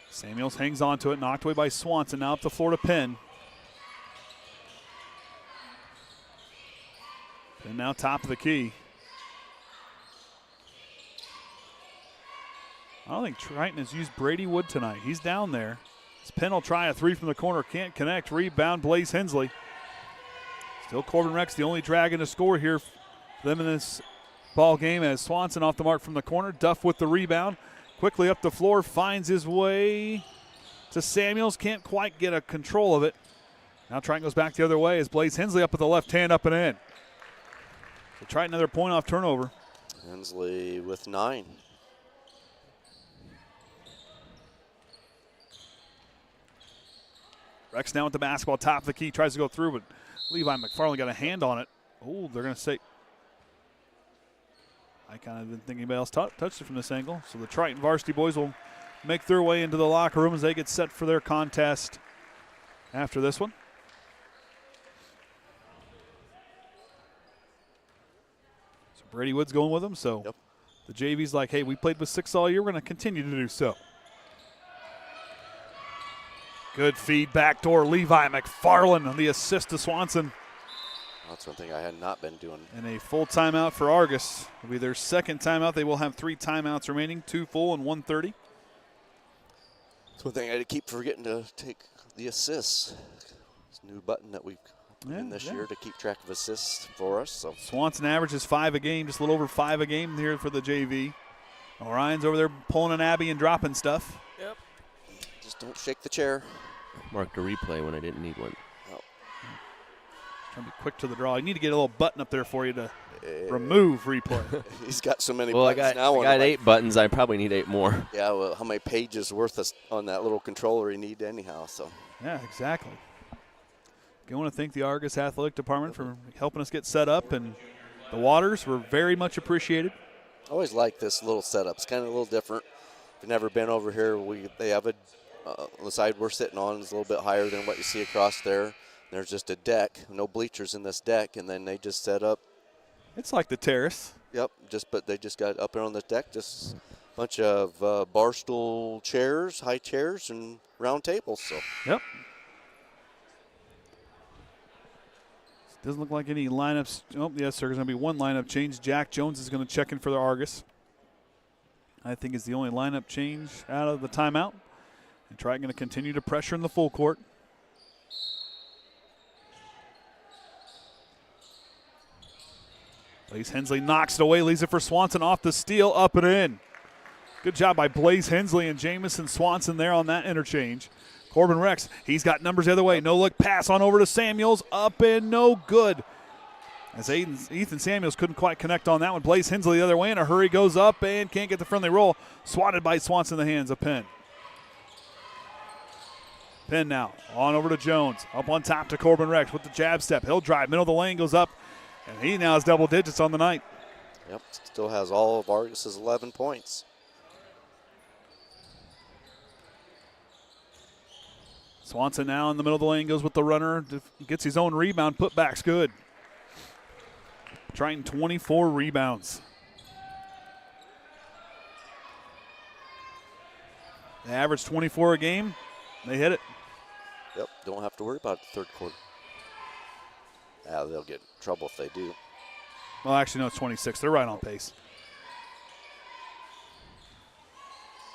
Samuels hangs on to it, knocked away by Swanson. Now up the floor to Penn. Penn now top of the key. I don't think Triton has used Brady Wood tonight. He's down there. Penn will try a three from the corner. Can't connect. Rebound, Blaze Hensley. Still Corbin Rex, the only dragon to score here for them in this ball game, as Swanson off the mark from the corner. Duff with the rebound. Quickly up the floor, finds his way to Samuels. Can't quite get a control of it. Now Triton goes back the other way as Blaze Hensley up with the left hand, up and in. So Triton another point off turnover. Hensley with 9. Rex now with the basketball, top of the key, tries to go through, but Levi McFarland got a hand on it. Oh, they're going to say, I kind of didn't think anybody else touched it from this angle. So the Triton varsity boys will make their way into the locker room as they get set for their contest after this one. So Brady Wood's going with them. So the JV's like, hey, we played with 6 all year. We're going to continue to do so. Good feed, backdoor, Levi McFarland on the assist to Swanson. That's one thing I had not been doing. And a full timeout for Argos. It'll be their second timeout. They will have 3 timeouts remaining, 2 full and 1:30. That's one thing I had to keep forgetting to take the assists. It's a new button that we've put in this year to keep track of assists for us. So Swanson averages 5 a game, just a little over 5 a game here for the JV. Orion's over there pulling an Abby and dropping stuff. Yep. Just don't shake the chair. Marked a replay when I didn't need one. Trying to be quick to the draw. You need to get a little button up there for you to remove replay. He's got so many buttons now. I got 8 buttons. I probably need 8 more. Yeah, well, how many pages worth on that little controller you need anyhow? So. Yeah, exactly. I want to thank the Argos Athletic Department for helping us get set up, and the Waters were very much appreciated. I always like this little setup. It's kind of a little different. If you've never been over here, they have the side we're sitting on is a little bit higher than what you see across there. There's just a deck, no bleachers in this deck, and then they just set up. It's like the terrace. Yep, but they just got up there on the deck, just a bunch of bar stool chairs, high chairs, and round tables. So. Yep. Doesn't look like any lineups. Oh, yes, there's going to be one lineup change. Jack Jones is going to check in for the Argus. I think is the only lineup change out of the timeout. And Triton going to continue to pressure in the full court. Blaze Hensley knocks it away, leaves it for Swanson off the steal, up and in. Good job by Blaze Hensley and Jamison Swanson there on that interchange. Corbin Rex, he's got numbers the other way. No look pass on over to Samuels, up and no good. As Ethan Samuels couldn't quite connect on that one. Blaze Hensley the other way in a hurry, goes up and can't get the friendly roll. Swatted by Swanson in the hands of Penn. Penn now on over to Jones. Up on top to Corbin Rex with the jab step. He'll drive, middle of the lane, goes up. And he now has double digits on the night. Yep, still has all of Argos' 11 points. Swanson now in the middle of the lane, goes with the runner, gets his own rebound, putback's good. Triton 24 rebounds. They average 24 a game. They hit it. Yep, don't have to worry about the third quarter. Yeah, they'll get in trouble if they do. Well, actually, no, it's 26. They're right on pace.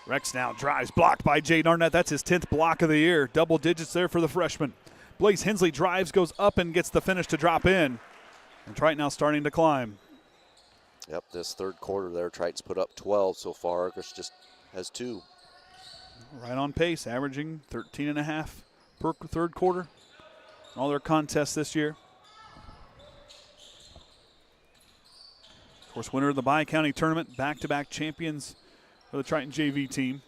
Rex now drives, blocked by Jaden Arnett. That's his 10th block of the year. Double digits there for the freshman. Blaze Hensley drives, goes up and gets the finish to drop in. And Triton now starting to climb. Yep, this third quarter there, Triton's put up 12 so far. Argos just has 2. Right on pace, averaging 13.5 per third quarter. All their contests this year. Of course, winner of the Bi-County Tournament, back-to-back champions for the Triton JV team.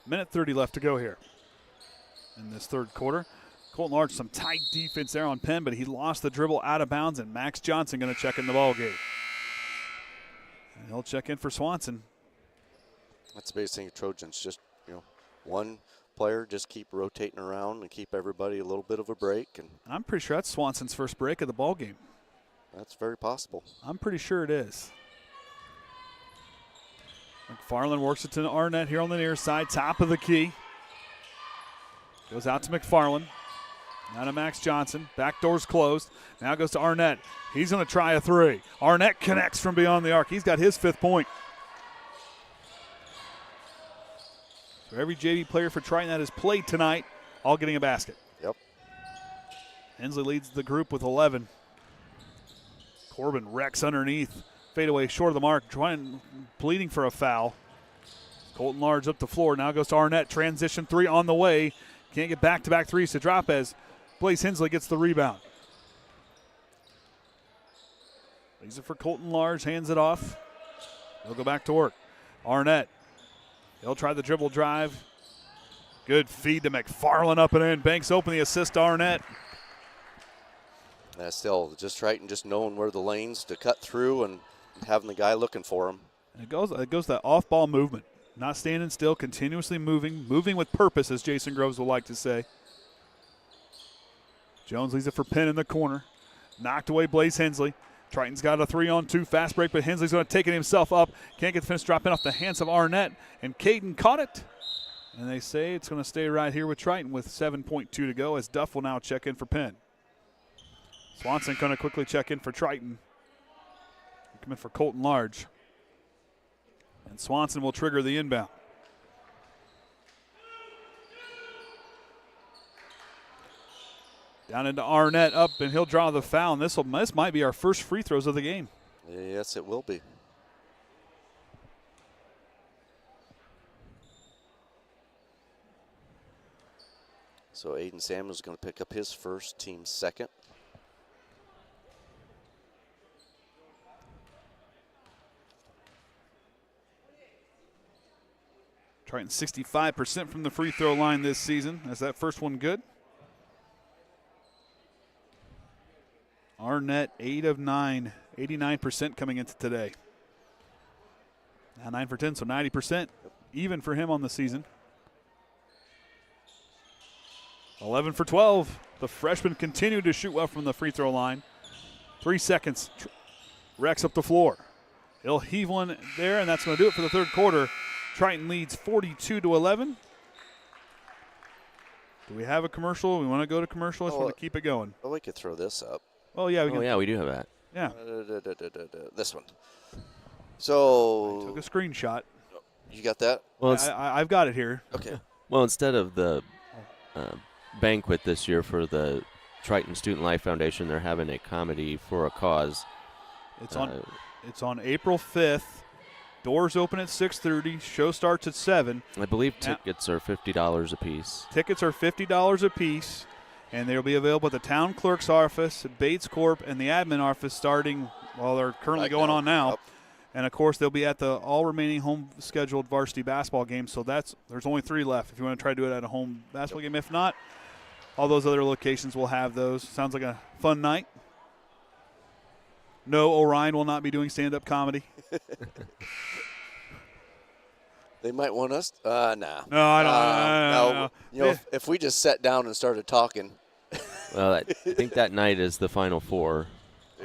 Minute 30 left to go here in this third quarter. Colton Large, some tight defense there on Penn, but he lost the dribble out of bounds, and Max Johnson going to check in the ballgame. And he'll check in for Swanson. That's the biggest thing of Trojans, just, one player, just keep rotating around and keep everybody a little bit of a break. And I'm pretty sure that's Swanson's first break of the ballgame. That's very possible. I'm pretty sure it is. McFarland works it to Arnett here on the near side, top of the key. Goes out to McFarland. Now to Max Johnson. Back door's closed. Now goes to Arnett. He's going to try a three. Arnett connects from beyond the arc. He's got his 5th point. So every JV player for Triton that has played tonight, all getting a basket. Yep. Hensley leads the group with 11. Corbin wrecks underneath. Fadeaway short of the mark, pleading for a foul. Colton Large up the floor. Now goes to Arnett. Transition 3 on the way. Can't get back-to-back threes to drop as Blaze Hensley gets the rebound. Leaves it for Colton Large. Hands it off. They'll go back to work. Arnett. He'll try the dribble drive. Good feed to McFarland up and in. Banks open the assist to Arnett. Still, just Triton just knowing where the lanes to cut through and having the guy looking for him. And it goes that off-ball movement. Not standing still, continuously moving with purpose, as Jason Groves would like to say. Jones leaves it for Penn in the corner. Knocked away Blaze Hensley. Triton's got a 3-on-2 fast break, but Hensley's going to take it himself up. Can't get the finish drop in off the hands of Arnett, and Caden caught it. And they say it's going to stay right here with Triton with 7.2 to go, as Duff will now check in for Penn. Swanson going to quickly check in for Triton. Come in for Colton Large. And Swanson will trigger the inbound. Down into Arnett, up, and he'll draw the foul. And this might be our first free throws of the game. Yes, it will be. So Aiden Samuels is going to pick up his first, team's second. Triton 65% from the free throw line this season. Is that first one good? Arnett, 8 of 9, 89% coming into today. Now 9 for 10, so 90%, even for him on the season. 11 for 12. The freshman continued to shoot well from the free throw line. 3 seconds. Rex up the floor. He'll heave one there, and that's going to do it for the third quarter. Triton leads 42-11. Do we have a commercial? We want to go to commercial. I just want to keep it going. Oh, we could throw this up. Oh, yeah. We do have that. Yeah. This one. So. I took a screenshot. You got that? Well, I've got it here. Okay. Well, instead of the banquet this year for the Triton Student Life Foundation, they're having a comedy for a cause. It's on April 5th. Doors open at 6:30. Show starts at 7. I believe tickets are $50 a piece. Tickets are $50 a piece, and they'll be available at the town clerk's office, Bates Corp, and the admin office starting, they're currently going on now. Yep. And, of course, they'll be at the all remaining home scheduled varsity basketball games. So there's only 3 left if you want to try to do it at a home basketball game. If not, all those other locations will have those. Sounds like a fun night. No, Orion will not be doing stand-up comedy. They might want us. Nah. No, I don't. No. You know, if we just sat down and started talking. Well, I think that night is the Final Four.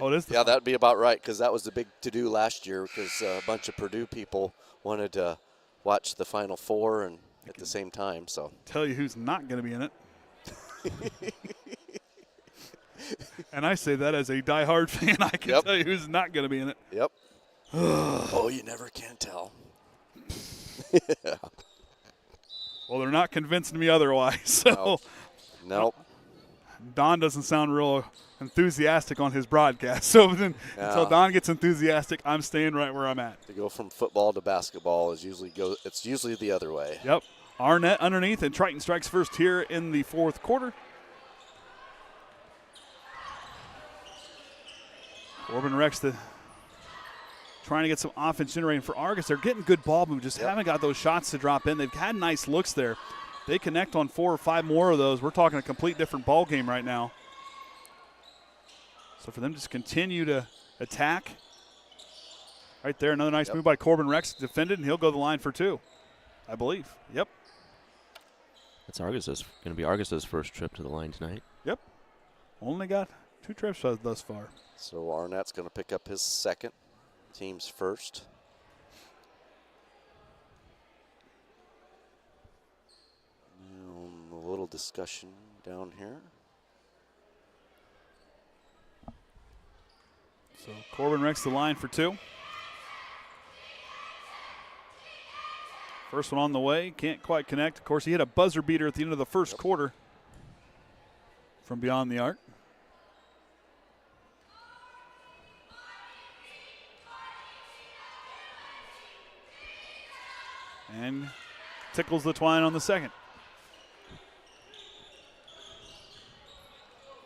Oh, it is. Yeah, that'd be about right, because that was the big to-do last year, because a bunch of Purdue people wanted to watch the Final Four and at the same time. So tell you who's not going to be in it. And I say that as a diehard fan. I can tell you who's not going to be in it. Yep. Oh, you never can tell. Well, they're not convincing me otherwise. So Nope. Don doesn't sound real enthusiastic on his broadcast. So until Don gets enthusiastic, I'm staying right where I'm at. To go from football to basketball it's usually the other way. Yep. Arnett underneath, and Triton strikes first here in the fourth quarter. Corbin Rex trying to get some offense generating for Argos. They're getting good ball movement, just haven't got those shots to drop in. They've had nice looks there. They connect on 4 or 5 more of those. We're talking a complete different ball game right now. So for them to just continue to attack. Right there, another nice move by Corbin Rex, defended, and he'll go to the line for 2, I believe. Yep. That's going to be Argos' first trip to the line tonight. Yep. Only got 2 trips thus far. So Arnett's going to pick up his second, team's first. A little discussion down here. So Corbin Rex the line for 2. First one on the way, can't quite connect. Of course, he hit a buzzer beater at the end of the first quarter from beyond the arc. And tickles the twine on the second.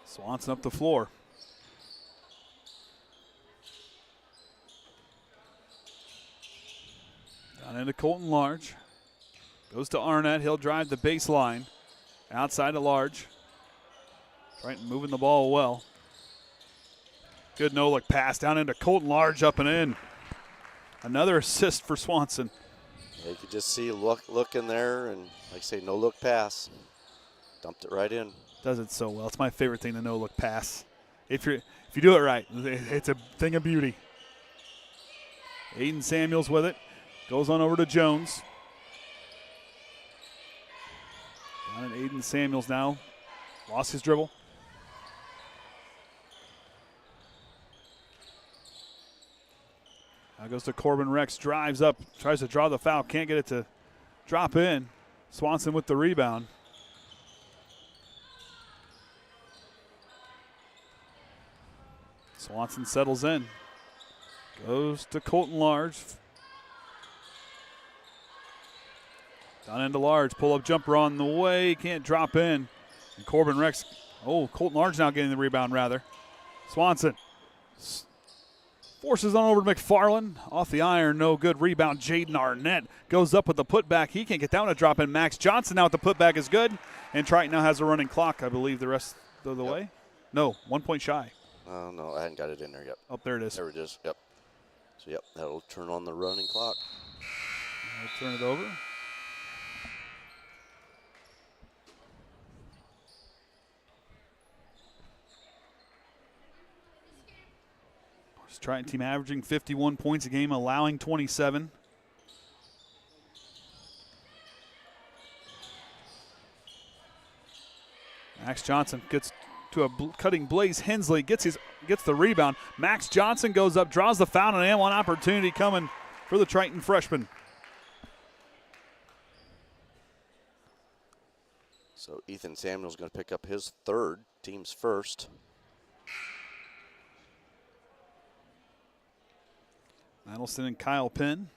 Swanson up the floor. Down into Colton Large. Goes to Arnett. He'll drive the baseline. Outside to Large. Triton moving the ball well. Good no-look pass down into Colton Large, up and in. Another assist for Swanson. Yeah, you could just see look in there, and like I say, no-look pass. Dumped it right in. Does it so well. It's my favorite thing, the no-look pass. If you do it right, it's a thing of beauty. Aiden Samuels with it. Goes on over to Jones. Down at Aiden Samuels now. Lost his dribble. Now goes to Corbin Rex. Drives up. Tries to draw the foul. Can't get it to drop in. Swanson with the rebound. Swanson settles in. Goes to Colton Large. Down into Large. Pull-up jumper on the way. Can't drop in. And Corbin Rex. Oh, Colton Large now getting the rebound, rather. Swanson forces on over to McFarland. Off the iron, no good. Rebound, Jaden Arnett goes up with the putback. He can't get down to drop in. Max Johnson now with the putback is good. And Triton now has a running clock, I believe, the rest of the way. No, 1 point shy. No, I hadn't got it in there yet. Oh, there it is. There it is, yep. So, yep, that'll turn on the running clock. I'll turn it over. Triton team averaging 51 points a game, allowing 27. Max Johnson gets to a cutting Blaze Hensley, gets the rebound. Max Johnson goes up, draws the foul, and one opportunity coming for the Triton freshman. So Ethan Samuel's going to pick up his third, team's first. Adelson and Kyle Penn.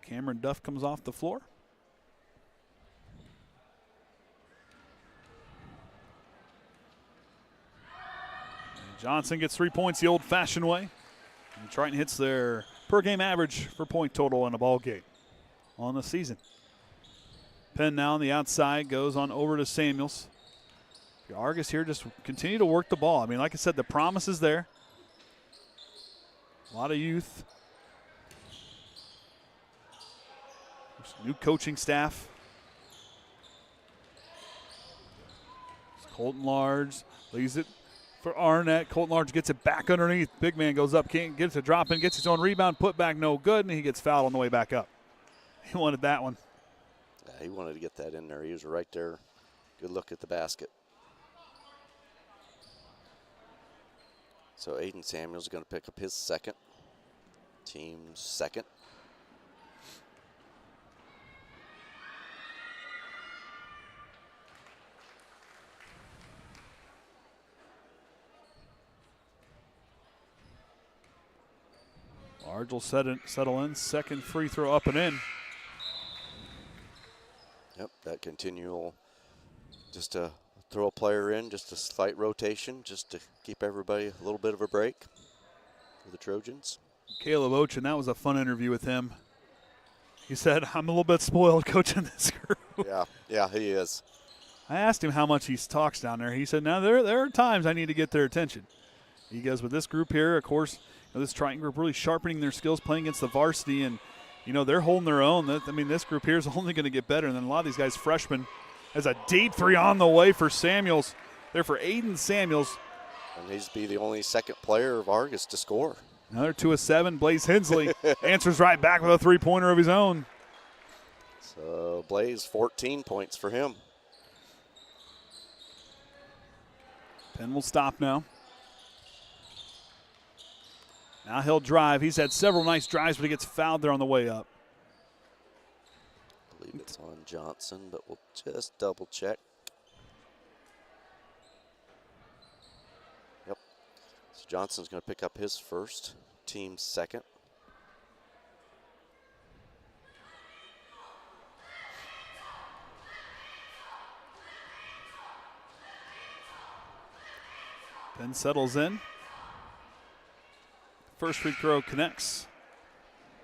Cameron Duff comes off the floor. And Johnson gets 3 points the old-fashioned way. And Triton hits their per-game average for point total in a ball game on the season. Penn now on the outside goes on over to Samuels. The Argos here just continue to work the ball. I mean, like I said, the promise is there. A lot of youth. New coaching staff. Colton Large leaves it for Arnett. Colton Large gets it back underneath. Big man goes up, can't get it to drop in, gets his own rebound, put back no good, and he gets fouled on the way back up. He wanted that one. Yeah, he wanted to get that in there. He was right there. Good look at the basket. So Aiden Samuels is going to pick up his second, team's second. Large will settle in. Second free throw up and in. Yep, that continual, just to throw a player in, just a slight rotation, just to keep everybody a little bit of a break for the Trojans. Caleb Ochin, that was a fun interview with him. He said, I'm a little bit spoiled coaching this group. Yeah, he is. I asked him how much he talks down there. He said, now there are times I need to get their attention. He goes, with this group here, of course, this Triton group really sharpening their skills, playing against the varsity, and they're holding their own. This group here is only going to get better. And then a lot of these guys, freshmen, as a deep three on the way for Samuels. There for Aiden Samuels. And he's be the only second player of Argos to score. Another 2 of 7. Blaze Hensley answers right back with a three-pointer of his own. So Blaze, 14 points for him. Penn will stop now. Now he'll drive. He's had several nice drives, but he gets fouled there on the way up. I believe it's on Johnson, but we'll just double check. Yep. So Johnson's going to pick up his first, team's second. Penn settles in. First free throw connects.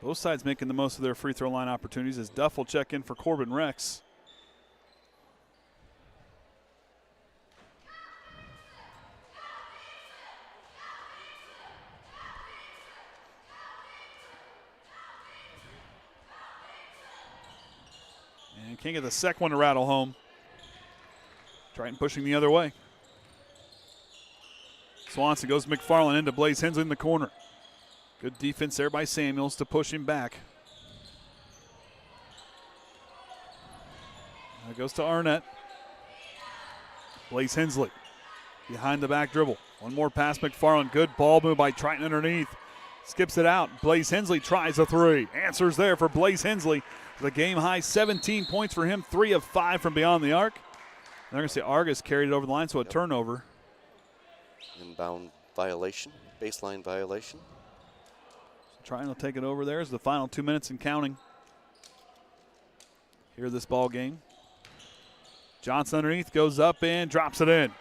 Both sides making the most of their free throw line opportunities as Duff will check in for Corbin Rex. And can't get the second one to rattle home. Triton pushing the other way. Swanson goes McFarland into Blaze Hensley in the corner. Good defense there by Samuels to push him back. Now goes to Arnett. Blaze Hensley behind the back dribble. One more pass, McFarland. Good ball move by Triton underneath. Skips it out. Blaze Hensley tries a three. Answers there for Blaze Hensley. The game high 17 points for him, 3 of 5 from beyond the arc. They're going to say Argos carried it over the line, so a turnover. Inbound violation, baseline violation. Triton will take it over there as the final 2 minutes and counting here this ball game. Johnson underneath, goes up and drops it in.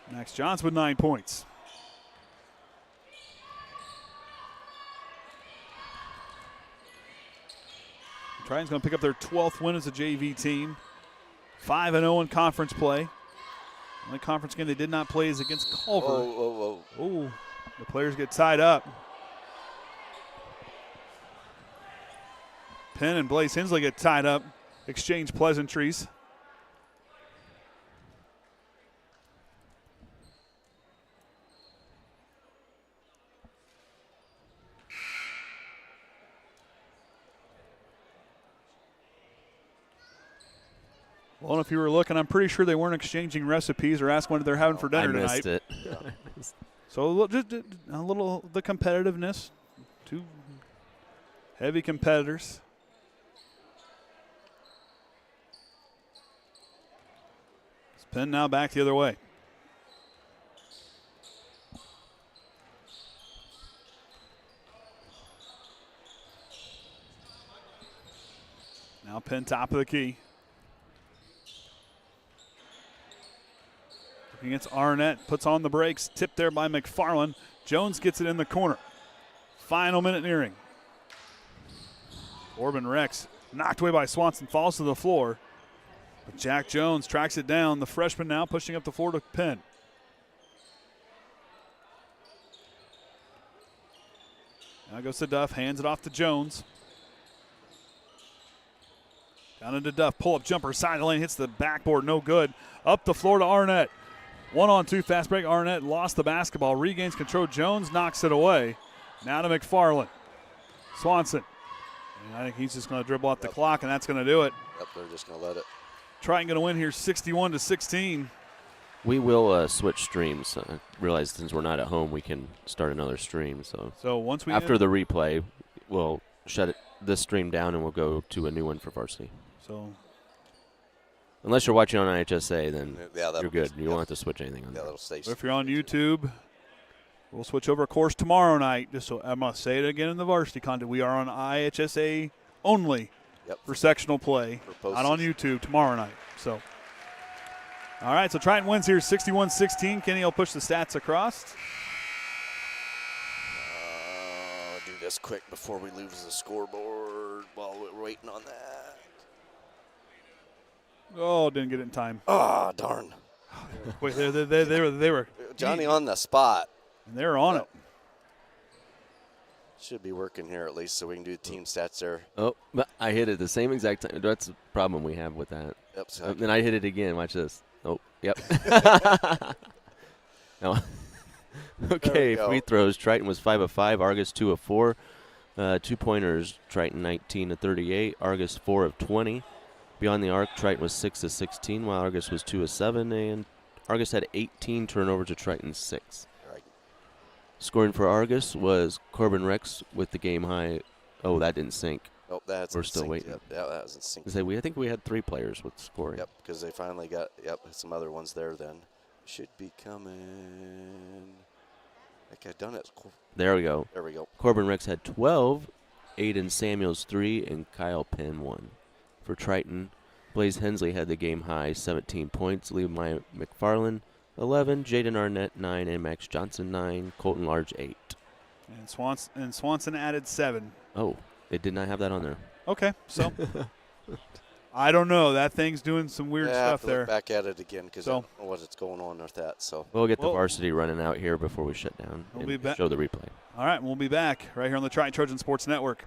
Max Johnson with 9 points. Triton's going to pick up their 12th win as a JV team. 5-0 in conference play. The only conference game they did not play is against Culver. Oh, the players get tied up. Penn and Blaze Hensley get tied up, exchange pleasantries. Well, if you were looking, I'm pretty sure they weren't exchanging recipes or asking what they're having for dinner tonight. I missed it. So just a little the competitiveness. Two heavy competitors. Penn now back the other way. Now Penn top of the key. Against Arnett, puts on the brakes, tipped there by McFarland. Jones gets it in the corner. Final minute nearing. Corbin Rex knocked away by Swanson, falls to the floor. But Jack Jones tracks it down. The freshman now pushing up the floor to Penn. Now goes to Duff, hands it off to Jones. Down into Duff, pull-up jumper, side of the lane, hits the backboard, no good. Up the floor to Arnett. 1-on-2 fast break. Arnett lost the basketball, regains control. Jones knocks it away. Now to McFarland. Swanson. And I think he's just going to dribble out the clock, and that's going to do it. Yep, they're just going to let it. Triton going to win here 61-16. We will switch streams. I realize since we're not at home, we can start another stream. So once we after the replay, we'll shut this stream down and we'll go to a new one for varsity. So unless you're watching on IHSA, then you're good. You won't have to switch anything on that. That'll stay. If you're on YouTube, we'll switch over, of course, tomorrow night. Just so I must say it again in the varsity content. We are on IHSA only for sectional play, not on YouTube tomorrow night. So, all right, so Triton wins here 61-16. Kenny will push the stats across. Do this quick before we lose the scoreboard while we're waiting on that. Oh, didn't get it in time. Oh, darn. Wait, they were Johnny on the spot. And they were on it. Should be working here at least so we can do team stats there. Oh, but I hit it the same exact time. That's the problem we have with that. Yep. So then I hit it again. Watch this. Oh, yep. No. Okay, free throws. Triton was 5 of 5. Argos 2 of 4. 2-pointers. Triton 19 of 38. Argos 4 of 20. Beyond the arc, Triton was 6 of 16, while Argos was 2 of 7, and Argos had 18 turnovers to Triton 6. Right. Scoring for Argos was Corbin Rex with the game high. Oh, that didn't sync. Oh, that's We're still waiting. Yep, that hasn't synced. I think we had 3 players with scoring. Yep, because they finally got some other ones there. Then should be coming. Like I done it. There we go. There we go. Corbin Rex had 12, Aiden Samuels 3, and Kyle Penn 1. For Triton, Blaze Hensley had the game high 17 points. Levi McFarland 11, Jaden Arnett 9, and Max Johnson 9. Colton Large 8. And Swanson added 7. Oh, it did not have that on there. Okay, so I don't know. That thing's doing some weird I have stuff to there. Look back at it again because So- I don't know what's going on with that. So We'll get the varsity running out here before we shut down We'll and be show the replay. All right, we'll be back right here on the Triton Trojan Sports Network.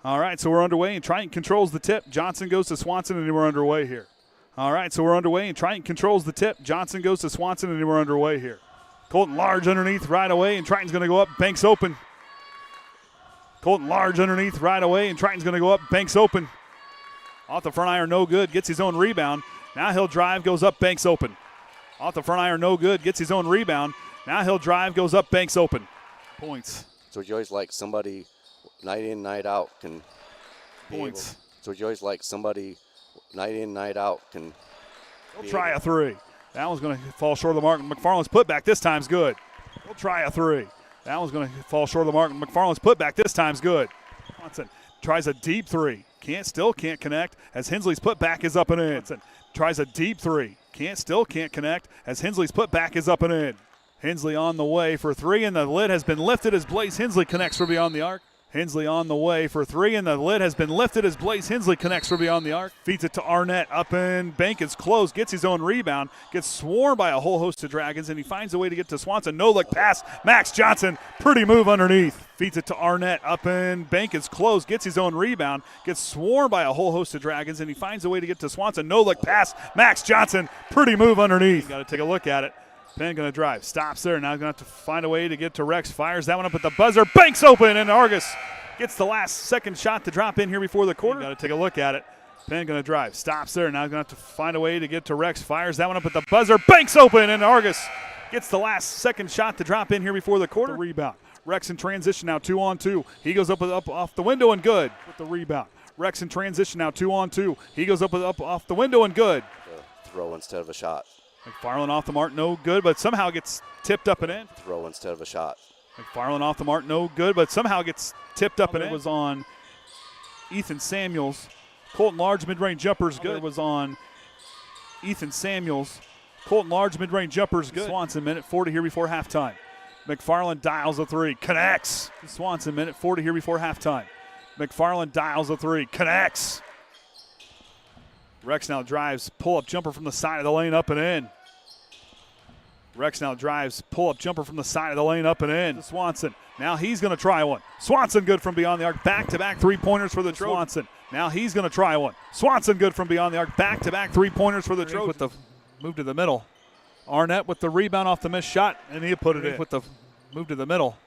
All right, so we're underway, and Triton controls the tip. Johnson goes to Swanson, and we're underway here. All right, so we're underway, and Triton controls the tip. Johnson goes to Swanson, and we're underway here. Colton Large underneath right away, and Triton's going to go up. Banks open. Colton Large underneath right away, and Triton's going to go up. Banks open. Off the front iron, no good. Gets his own rebound. Now he'll drive, goes up, Banks open. Off the front iron, no good. Gets his own rebound. Now he'll drive, goes up, Banks open. Points. So you always like somebody night in, night out can Points. So you always like somebody night in, night out can He'll try a three. That one's going to fall short of the mark. McFarland's putback this time's good. He'll try a three. That one's going to fall short of the mark. McFarland's putback this time's good. Johnson tries a deep three. Still can't connect as Hensley's putback is up and in. Johnson tries a deep three. Can't connect as Hensley's putback is up and in. Hensley on the way for three, and the lid has been lifted as Blaze Hensley connects for beyond the arc. Hensley on the way for three, and the lid has been lifted as Blaze Hensley connects for beyond the arc. Feeds it to Arnett, up and bank is closed, gets his own rebound, gets swarmed by a whole host of Dragons, and he finds a way to get to Swanson. No-look pass, Max Johnson, pretty move underneath. Feeds it to Arnett, up and bank is closed, gets his own rebound, gets swarmed by a whole host of Dragons, and he finds a way to get to Swanson. No-look pass, Max Johnson, pretty move underneath. Got to take a look at it. Penn going to drive, stops there, now going to have to find a way to get to Rex, fires that one up at the buzzer, banks open, and Argos gets the last second shot to drop in here before the quarter. Got to take a look at it. Penn going to drive, stops there, now going to have to find a way to get to Rex, fires that one up at the buzzer, banks open, and Argos gets the last second shot to drop in here before the quarter. Rebound. Rex in transition now, 2-on-2. He goes up off the window and good with the rebound. Rex in transition now, 2-on-2. He goes up off the window and good. Throw instead of a shot. McFarland off the mark, no good, but somehow gets tipped up and in. Throw instead of a shot. McFarland off the mark, no good, but somehow gets tipped up and in. It was on Ethan Samuels. Colton Large mid-range jumper's good. It was on Ethan Samuels. Colton Large mid-range jumper's good. Swanson minute 40 here before halftime. McFarland dials a three, connects. Swanson minute 40 here before halftime. McFarland dials a three, connects. Rex now drives, pull-up jumper from the side of the lane, up and in. Rex now drives, pull-up jumper from the side of the lane, up and in. To Swanson. Now he's going to try one. Swanson good from beyond the arc. Back-to-back three-pointers for the Trojans. Swanson. Now he's going to try one. Swanson good from beyond the arc. Back-to-back three-pointers for the Trojans. With the move to the middle. Arnett with the rebound off the missed shot, and he put it in. With the move to the middle.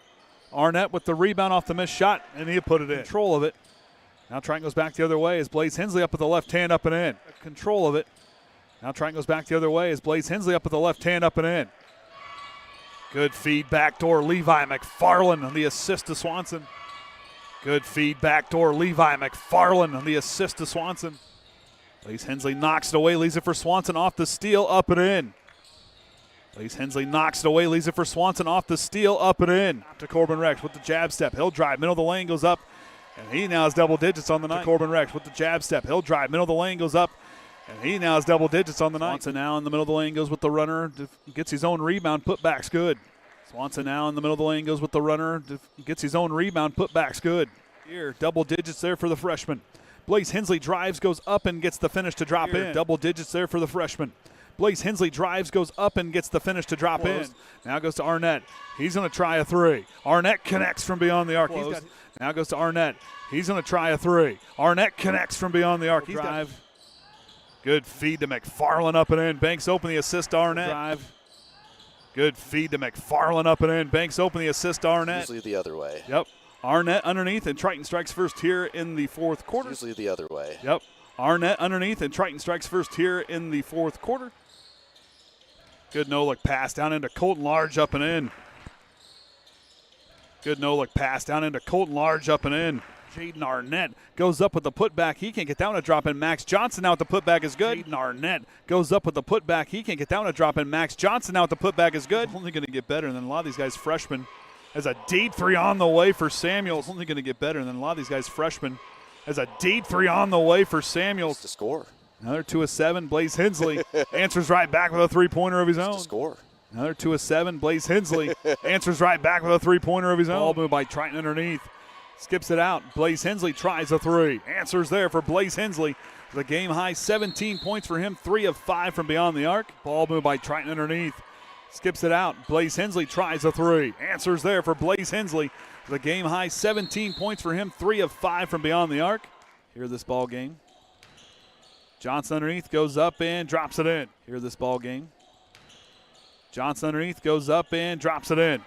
Arnett with the rebound off the missed shot, and he put it in. Control of it. Now Triton goes back the other way as Blaze Hensley up with the left hand, up and in. Control of it. Now Triton goes back the other way as Blaze Hensley up with the left hand, up and in. Good feed backdoor. Levi McFarland on the assist to Swanson. Good feed backdoor. Levi McFarland on the assist to Swanson. Blaze Hensley knocks it away, leaves it for Swanson off the steal, up and in. Blaze Hensley knocks it away, leaves it for Swanson off the steal, up and in. To Corbin Rex with the jab step. He'll drive, middle of the lane, goes up, and he now has double digits on the night. To Corbin Rex with the jab step. He'll drive, middle of the lane, goes up, and he now has double digits on the night. Swanson now in the middle of the lane goes with the runner, gets his own rebound, putback's good. Swanson now in the middle of the lane goes with the runner, gets his own rebound, putback's good. Here, double digits there for the freshman. Blaze Hensley drives, goes up and gets the finish to drop in. Double digits there for the freshman. Blaze Hensley drives, goes up and gets the finish to drop in. Now goes to Arnett. He's going to try a three. Arnett connects from beyond the arc. Now goes to Arnett. He's going to try a three. Arnett connects from beyond the arc. Drive. Good feed to McFarland, up and in. Banks open the assist to Arnett. Drive. Good feed to McFarland, up and in. Banks open the assist to Arnett. Usually the other way. Yep. Arnett underneath, and Triton strikes first here in the fourth quarter. Usually the other way. Yep. Arnett underneath, and Triton strikes first here in the fourth quarter. Good no-look pass down into Colton Large, up and in. Good no-look pass down into Colton Large, up and in. Jaden Arnett goes up with the putback. He can't get down a drop in. Max Johnson now with the putback is good. Jaden Arnett goes up with the putback. He can't get down a drop in. Max Johnson now with the putback is good. Only going to get better than a lot of these guys freshmen. As a deep three on the way for Samuels. Only going to get better than a lot of these guys freshmen. As a deep three on the way for Samuels. To score. Another 2 of 7. Blaze Hensley answers right back with a three-pointer of his own. To score. Another 2 of 7. Blaze Hensley answers right back with a three-pointer of his own. Ball moved by Triton underneath. Skips it out. Blaze Hensley tries a three. Answers there for Blaze Hensley. The game high 17 points for him. 3 of 5 from beyond the arc. Ball moved by Triton underneath. Skips it out. Blaze Hensley tries a three. Answers there for Blaze Hensley. The game high 17 points for him. 3 of 5 from beyond the arc. Here this ball game. Johnson underneath goes up and drops it in. Here this ball game. Johnson underneath goes up and drops it in.